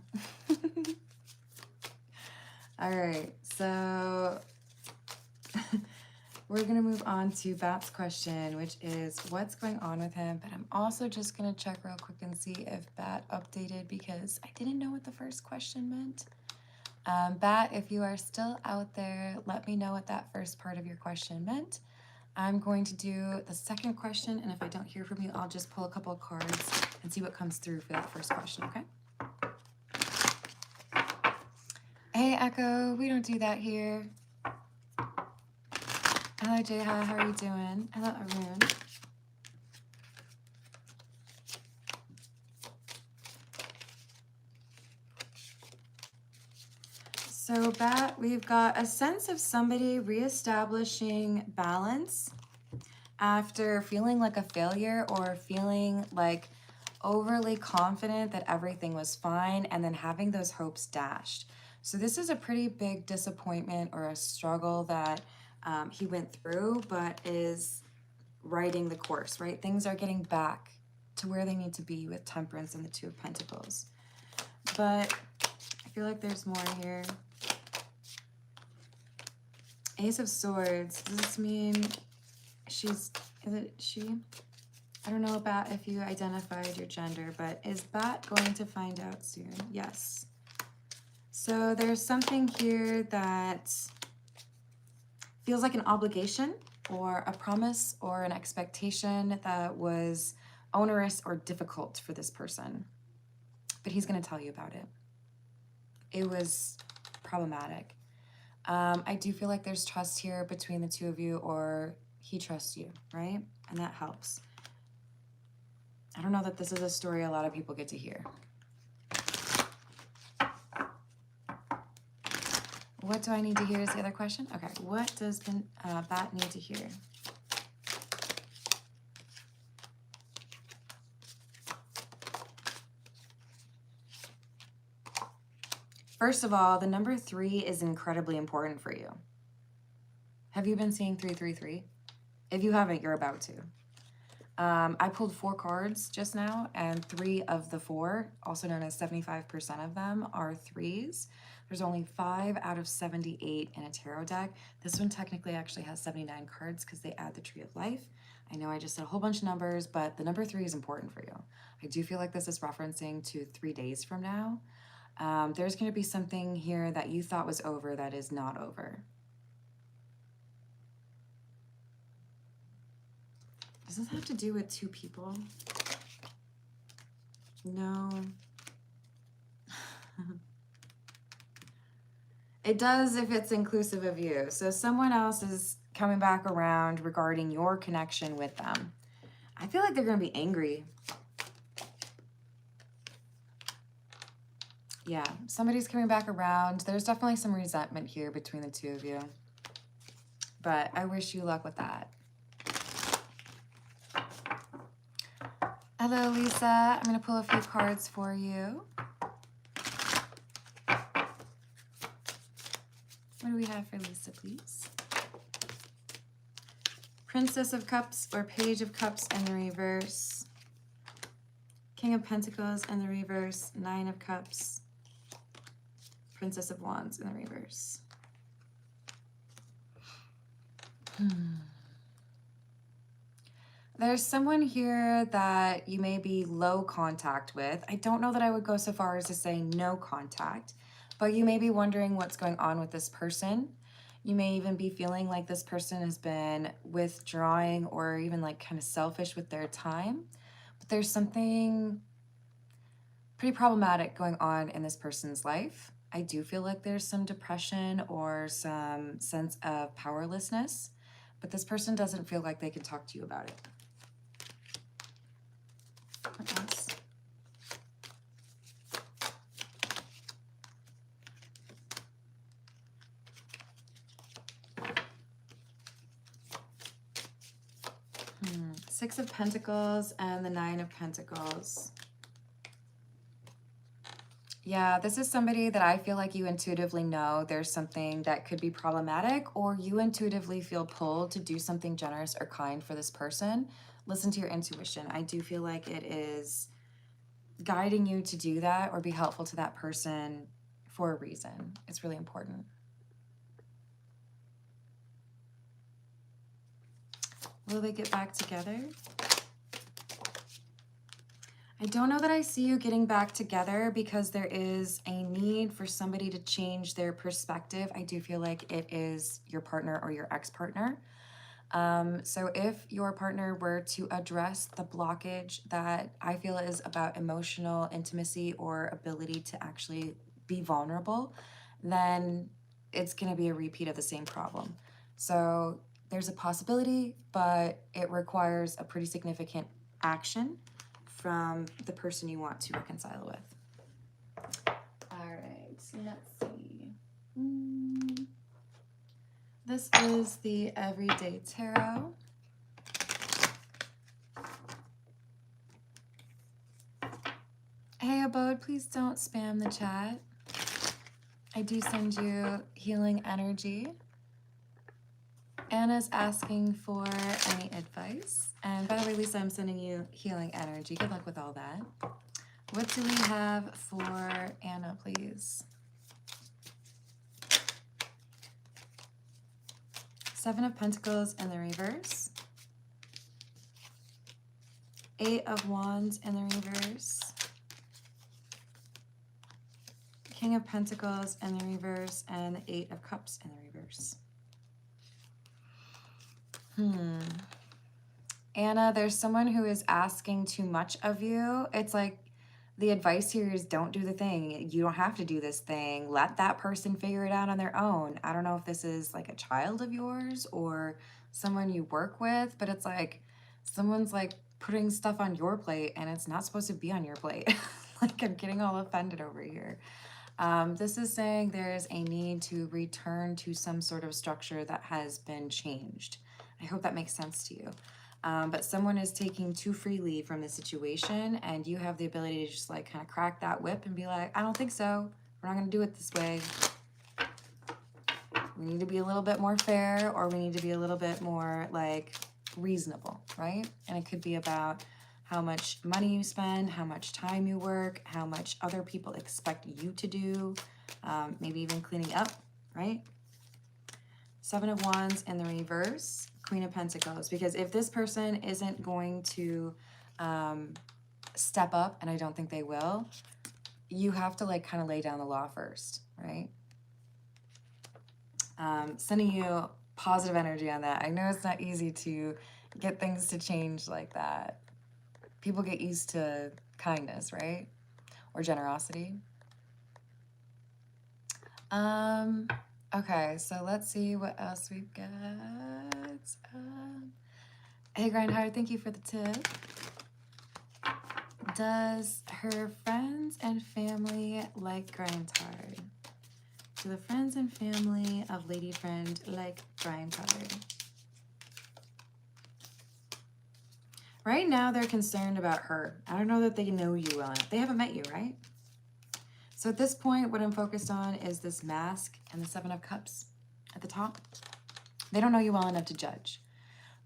All right, so we're going to move on to Bat's question, which is what's going on with him? But I'm also just going to check real quick and see if Bat updated because I didn't know what the first question meant. Bat, if you are still out there, let me know what that first part of your question meant. I'm going to do the second question, and if I don't hear from you, I'll just pull a couple of cards and see what comes through for that first question, okay? Hey, Echo, we don't do that here. Hello, Jeha, how are you doing? Hello, Arun. So, Bat, we've got a sense of somebody reestablishing balance after feeling like a failure or feeling like overly confident that everything was fine and then having those hopes dashed. So this is a pretty big disappointment or a struggle that he went through, but is writing the course, right? Things are getting back to where they need to be with Temperance and the Two of Pentacles. But I feel like there's more here. Ace of Swords. Does this mean is it she? I don't know about if you identified your gender, but is Bat going to find out soon? Yes. So there's something here that feels like an obligation or a promise or an expectation that was onerous or difficult for this person. But he's going to tell you about it. It was problematic. I do feel like there's trust here between the two of you, or he trusts you, right? And that helps. I don't know that this is a story a lot of people get to hear. What do I need to hear is the other question? Okay, what does Bat need to hear? First of all, the number 3 is incredibly important for you. Have you been seeing 333? If you haven't, you're about to. I pulled 4 cards just now, and 3 of the 4, also known as 75% of them, are 3s. There's only 5 out of 78 in a tarot deck. This one technically actually has 79 cards because they add the Tree of Life. I know I just said a whole bunch of numbers, but the number 3 is important for you. I do feel like this is referencing to 3 days from now. There's going to be something here that you thought was over that is not over. Does this have to do with 2 people? No. It does if it's inclusive of you. So someone else is coming back around regarding your connection with them. I feel like they're going to be angry. Yeah, somebody's coming back around. There's definitely some resentment here between the 2 of you. But I wish you luck with that. Hello, Lisa. I'm going to pull a few cards for you. What do we have for Lisa, please? Princess of Cups or Page of Cups in the reverse. King of Pentacles in the reverse. 9 of Cups. Princess of Wands in the reverse. There's someone here that you may be low contact with. I don't know that I would go so far as to say no contact, but you may be wondering what's going on with this person. You may even be feeling like this person has been withdrawing or even like kind of selfish with their time. But there's something pretty problematic going on in this person's life. I do feel like there's some depression or some sense of powerlessness, but this person doesn't feel like they can talk to you about it. What else? Six of Pentacles and the Nine of Pentacles. Yeah, this is somebody that I feel like you intuitively know there's something that could be problematic, or you intuitively feel pulled to do something generous or kind for this person. Listen to your intuition. I do feel like it is guiding you to do that or be helpful to that person for a reason. It's really important. Will they get back together? I don't know that I see you getting back together because there is a need for somebody to change their perspective. I do feel like it is your partner or your ex-partner. So if your partner were to address the blockage that I feel is about emotional intimacy or ability to actually be vulnerable, then it's going to be a repeat of the same problem. So there's a possibility, but it requires a pretty significant action from the person you want to reconcile with. All right, let's see. This is the Everyday Tarot. Hey, Abode, please don't spam the chat. I do send you healing energy. Anna's asking for any advice. And by the way, Lisa, I'm sending you healing energy. Good luck with all that. What do we have for Anna, please? Seven of Pentacles in the reverse. Eight of Wands in the reverse. King of Pentacles in the reverse, and the Eight of Cups in the reverse. Anna, there's someone who is asking too much of you. It's like the advice here is don't do the thing. You don't have to do this thing. Let that person figure it out on their own. I don't know if this is like a child of yours or someone you work with, but it's like someone's like putting stuff on your plate and it's not supposed to be on your plate. Like I'm getting all offended over here. This is saying there's a need to return to some sort of structure that has been changed. I hope that makes sense to you. But someone is taking too freely from the situation and you have the ability to just like kind of crack that whip and be like, I don't think so. We're not going to do it this way. We need to be a little bit more fair, or we need to be a little bit more like reasonable, right? And it could be about how much money you spend, how much time you work, how much other people expect you to do, maybe even cleaning up, right? Seven of Wands in the reverse, Queen of Pentacles. Because if this person isn't going to step up, and I don't think they will, you have to like kind of lay down the law first, right? Sending you positive energy on that. I know it's not easy to get things to change like that. People get used to kindness, right? Or generosity. Okay, so let's see what else we've got. Hey, Grindhard, thank you for the tip. Does her friends and family like Grindhard? Do the friends and family of Lady Friend like Grindhard? Right now, they're concerned about her. I don't know that they know you well enough. They haven't met you, right? So at this point, what I'm focused on is this mask and the Seven of Cups at the top. They don't know you well enough to judge.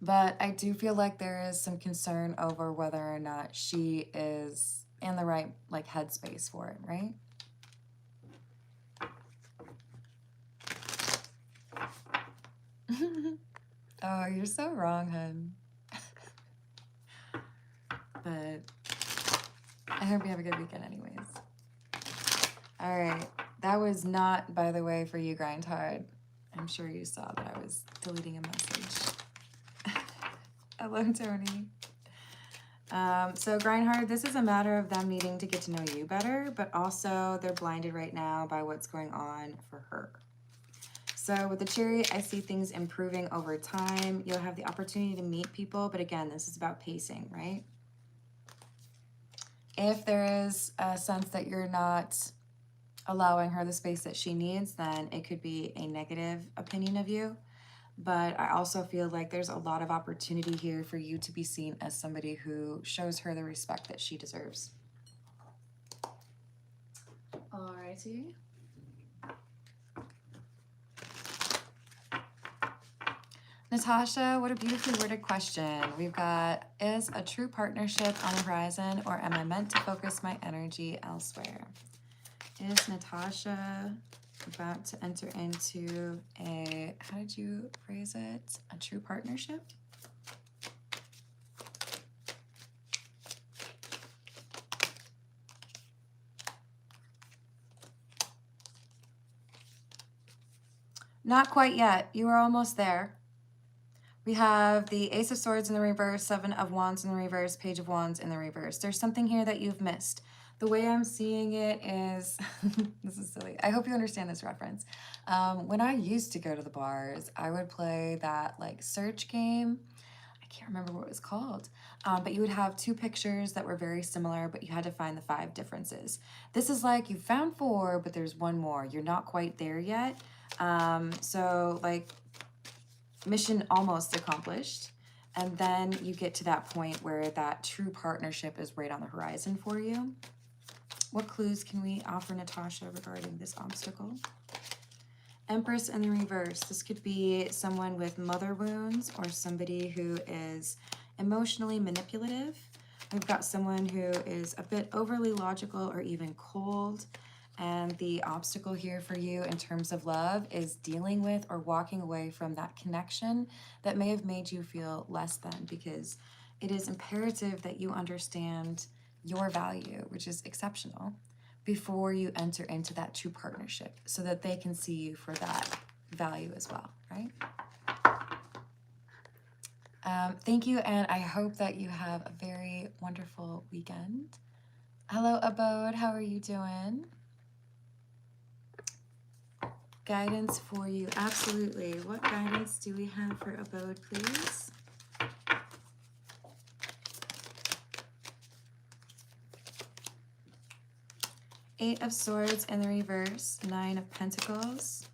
But I do feel like there is some concern over whether or not she is in the right like headspace for it, right? Oh, you're so wrong, hun. But I hope you have a good weekend anyways. All right. That was not, by the way, for you, Grindhard. I'm sure you saw that I was deleting a message. Hello, Tony. So Grindhard, this is a matter of them needing to get to know you better, but also they're blinded right now by what's going on for her. So with the Chariot, I see things improving over time. You'll have the opportunity to meet people, but again, this is about pacing, right? If there is a sense that you're not allowing her the space that she needs, then it could be a negative opinion of you. but I also feel like there's a lot of opportunity here for you to be seen as somebody who shows her the respect that she deserves. Alrighty. Natasha, what a beautifully worded question. We've got, is a true partnership on the horizon, or am I meant to focus my energy elsewhere? Is Natasha about to enter into a, how did you phrase it? A true partnership? Not quite yet. You are almost there. We have the Ace of Swords in the reverse, Seven of Wands in the reverse, Page of Wands in the reverse. There's something here that you've missed. The way I'm seeing it is, this is silly. I hope you understand this reference. When I used to go to the bars, I would play that like search game. I can't remember what it was called, but you would have two pictures that were very similar, but you had to find the 5 differences. This is like you found 4, but there's one more. You're not quite there yet. So like mission almost accomplished. And then you get to that point where that true partnership is right on the horizon for you. What clues can we offer Natasha regarding this obstacle? Empress in the reverse. This could be someone with mother wounds or somebody who is emotionally manipulative. We've got someone who is a bit overly logical or even cold. And the obstacle here for you in terms of love is dealing with or walking away from that connection that may have made you feel less than, because it is imperative that you understand your value, which is exceptional, before you enter into that true partnership so that they can see you for that value as well, right? Thank you, and I hope that you have a very wonderful weekend. Hello, Abode. How are you doing? Guidance for you. Absolutely. What guidance do we have for Abode, please? Eight of Swords in the reverse, 9 of Pentacles,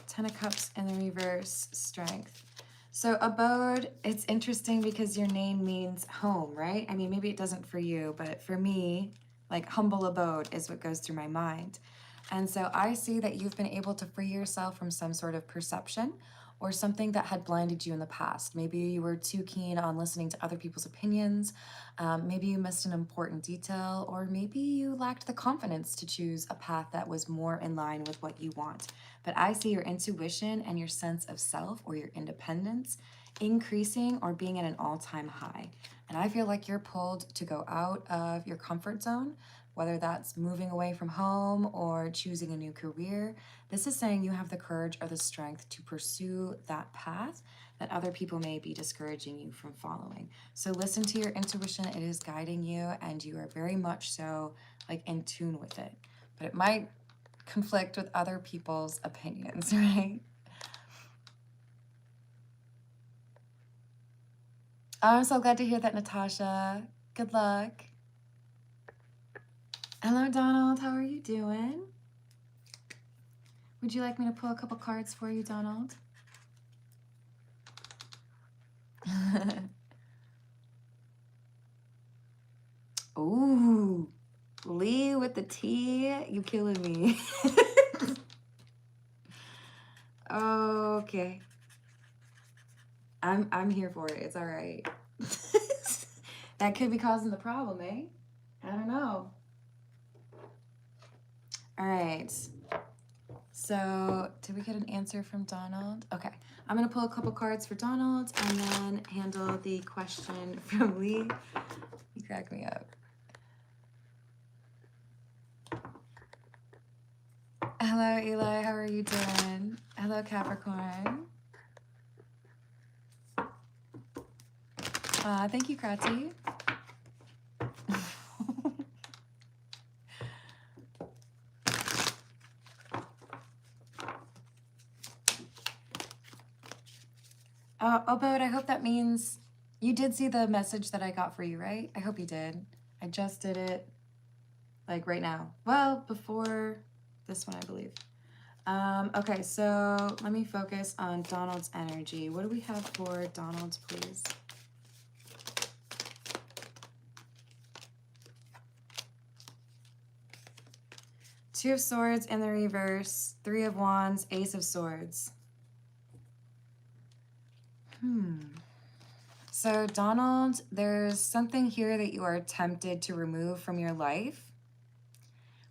10 of Cups in the reverse, Strength. So Abode, it's interesting because your name means home, right? I mean, maybe it doesn't for you, but for me, like humble abode is what goes through my mind. And so I see that you've been able to free yourself from some sort of perception or something that had blinded you in the past. Maybe you were too keen on listening to other people's opinions. Maybe you missed an important detail, or maybe you lacked the confidence to choose a path that was more in line with what you want. But I see your intuition and your sense of self or your independence increasing or being at an all-time high. And I feel like you're pulled to go out of your comfort zone, whether that's moving away from home or choosing a new career. This is saying you have the courage or the strength to pursue that path that other people may be discouraging you from following. So listen to your intuition. It is guiding you, and you are very much so like in tune with it. But it might conflict with other people's opinions, right? I'm so glad to hear that, Natasha. Good luck. Hello, Donald. How are you doing? Would you like me to pull a couple cards for you, Donald? Ooh, Lee with the T. You killing me. Okay. I'm here for it. It's all right. That could be causing the problem, eh? I don't know. All right. So, did we get an answer from Donald? Okay. I'm going to pull a couple cards for Donald and then handle the question from Lee. You crack me up. Hello, Eli. How are you doing? Hello, Capricorn. Thank you, Kratzy. Obode, I hope that means you did see the message that I got for you, right? I hope you did. I just did it, like right now. Well, before this one, I believe. Okay, so let me focus on Donald's energy. What do we have for Donald, please? Two of Swords in the reverse, Three of Wands, Ace of Swords. So Donald, there's something here that you are tempted to remove from your life.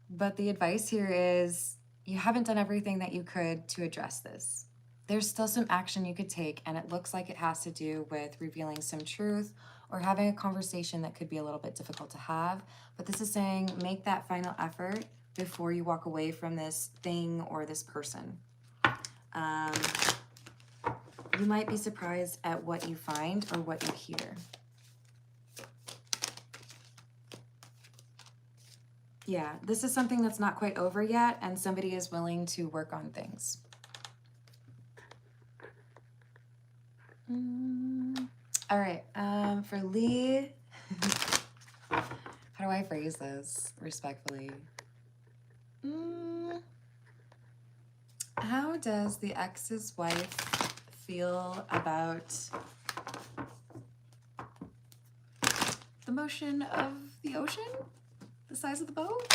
But the advice here is you haven't done everything that you could to address this. There's still some action you could take, and it looks like it has to do with revealing some truth or having a conversation that could be a little bit difficult to have. But this is saying make that final effort before you walk away from this thing or this person. You might be surprised at what you find or what you hear. Yeah, this is something that's not quite over yet, and somebody is willing to work on things. All right, for Lee, how do I phrase this respectfully? How does the ex's wife feel about the motion of the ocean? The size of the boat?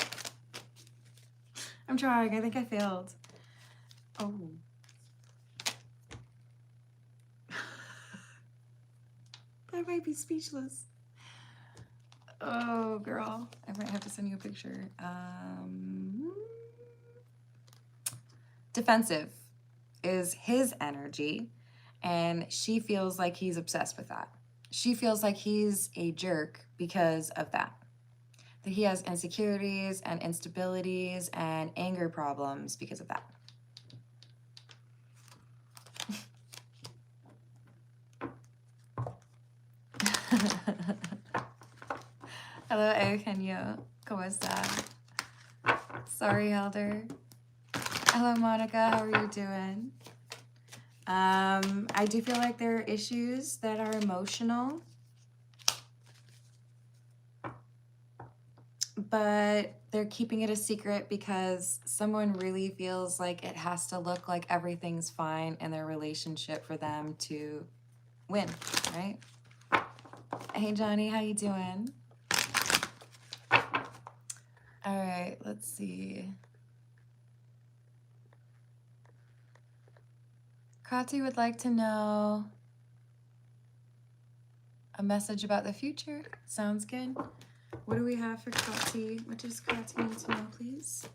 I'm trying. I think I failed. Oh. I might be speechless. Oh, girl. I might have to send you a picture. Defensive is his energy, and she feels like he's obsessed with that. She feels like he's a jerk because of that. That he has insecurities and instabilities and anger problems because of that. Hello, Eugenio. ¿Cómo está? Sorry, Elder. Hello, Monica. How are you doing? I do feel like there are issues that are emotional, but they're keeping it a secret because someone really feels like it has to look like everything's fine in their relationship for them to win, right? Hey, Johnny, how you doing? All right, let's see. Kati would like to know a message about the future. Sounds good. What do we have for Kati? What does Kati need to know, please?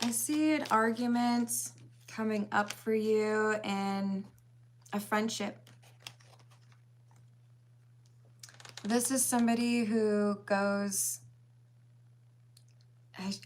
I see an argument coming up for you in a friendship. This is somebody who goes,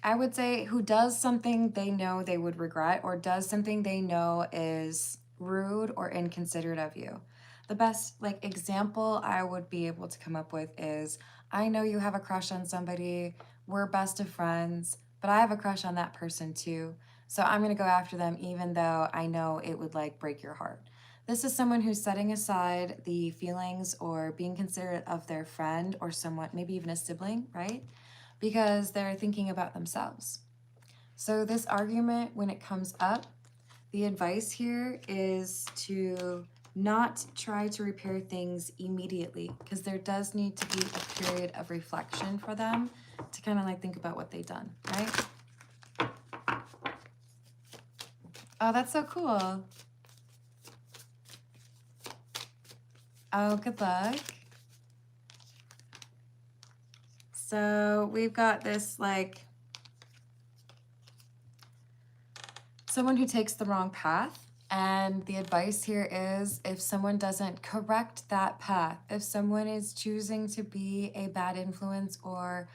I would say, who does something they know they would regret or does something they know is rude or inconsiderate of you. The best example I would be able to come up with is, I know you have a crush on somebody, we're best of friends, but I have a crush on that person too. So I'm gonna go after them even though I know it would break your heart. This is someone who's setting aside the feelings or being considerate of their friend or someone, maybe even a sibling, right? Because they're thinking about themselves. So this argument, when it comes up, the advice here is to not try to repair things immediately, because there does need to be a period of reflection for them to kind of think about what they've done, right? Oh, that's so cool. Oh, good luck. So we've got this someone who takes the wrong path. And the advice here is, if someone doesn't correct that path, if someone is choosing to be a bad influence or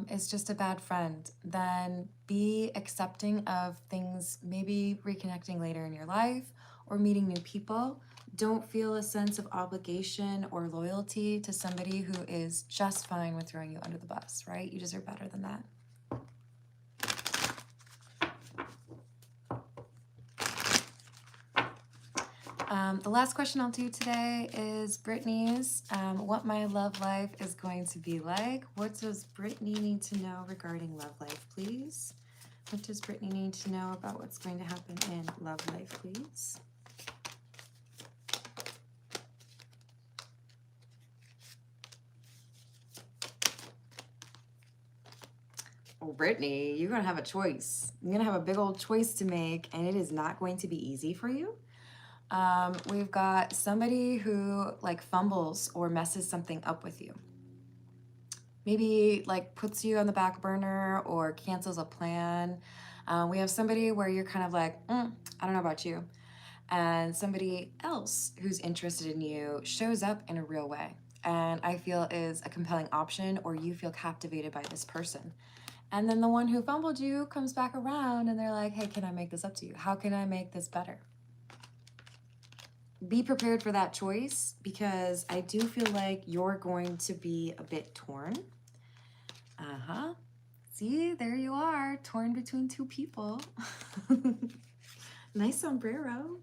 is just a bad friend, then be accepting of things, maybe reconnecting later in your life or meeting new people. Don't feel a sense of obligation or loyalty to somebody who is just fine with throwing you under the bus, right? You deserve better than that. The last question I'll do today is Brittany's. What my love life is going to be like. What does Brittany need to know regarding love life, please? What does Brittany need to know about what's going to happen in love life, please? Oh, Brittany, you're going to have a choice. You're going to have a big old choice to make, and it is not going to be easy for you. We've got somebody who like fumbles or messes something up with you. Maybe like puts you on the back burner or cancels a plan. We have somebody where you're kind of like, I don't know about you. And somebody else who's interested in you shows up in a real way. And I feel is a compelling option, or you feel captivated by this person. And then the one who fumbled you comes back around and they're like, hey, can I make this up to you? How can I make this better? Be prepared for that choice, because I do feel like you're going to be a bit torn. See, there you are, torn between two people. Nice sombrero.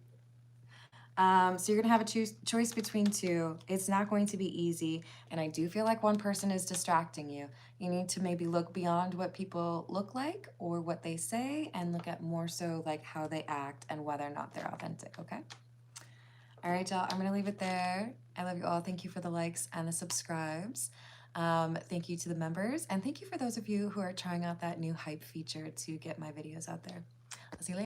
So you're gonna have a choice between two. It's not going to be easy, and I do feel like one person is distracting you. You need to maybe look beyond what people look like or what they say, and look at more so like how they act and whether or not they're authentic, okay? All right, y'all, I'm gonna leave it there. I love you all. Thank you for the likes and the subscribes. Thank you to the members, and thank you for those of you who are trying out that new hype feature to get my videos out there. I'll see you later.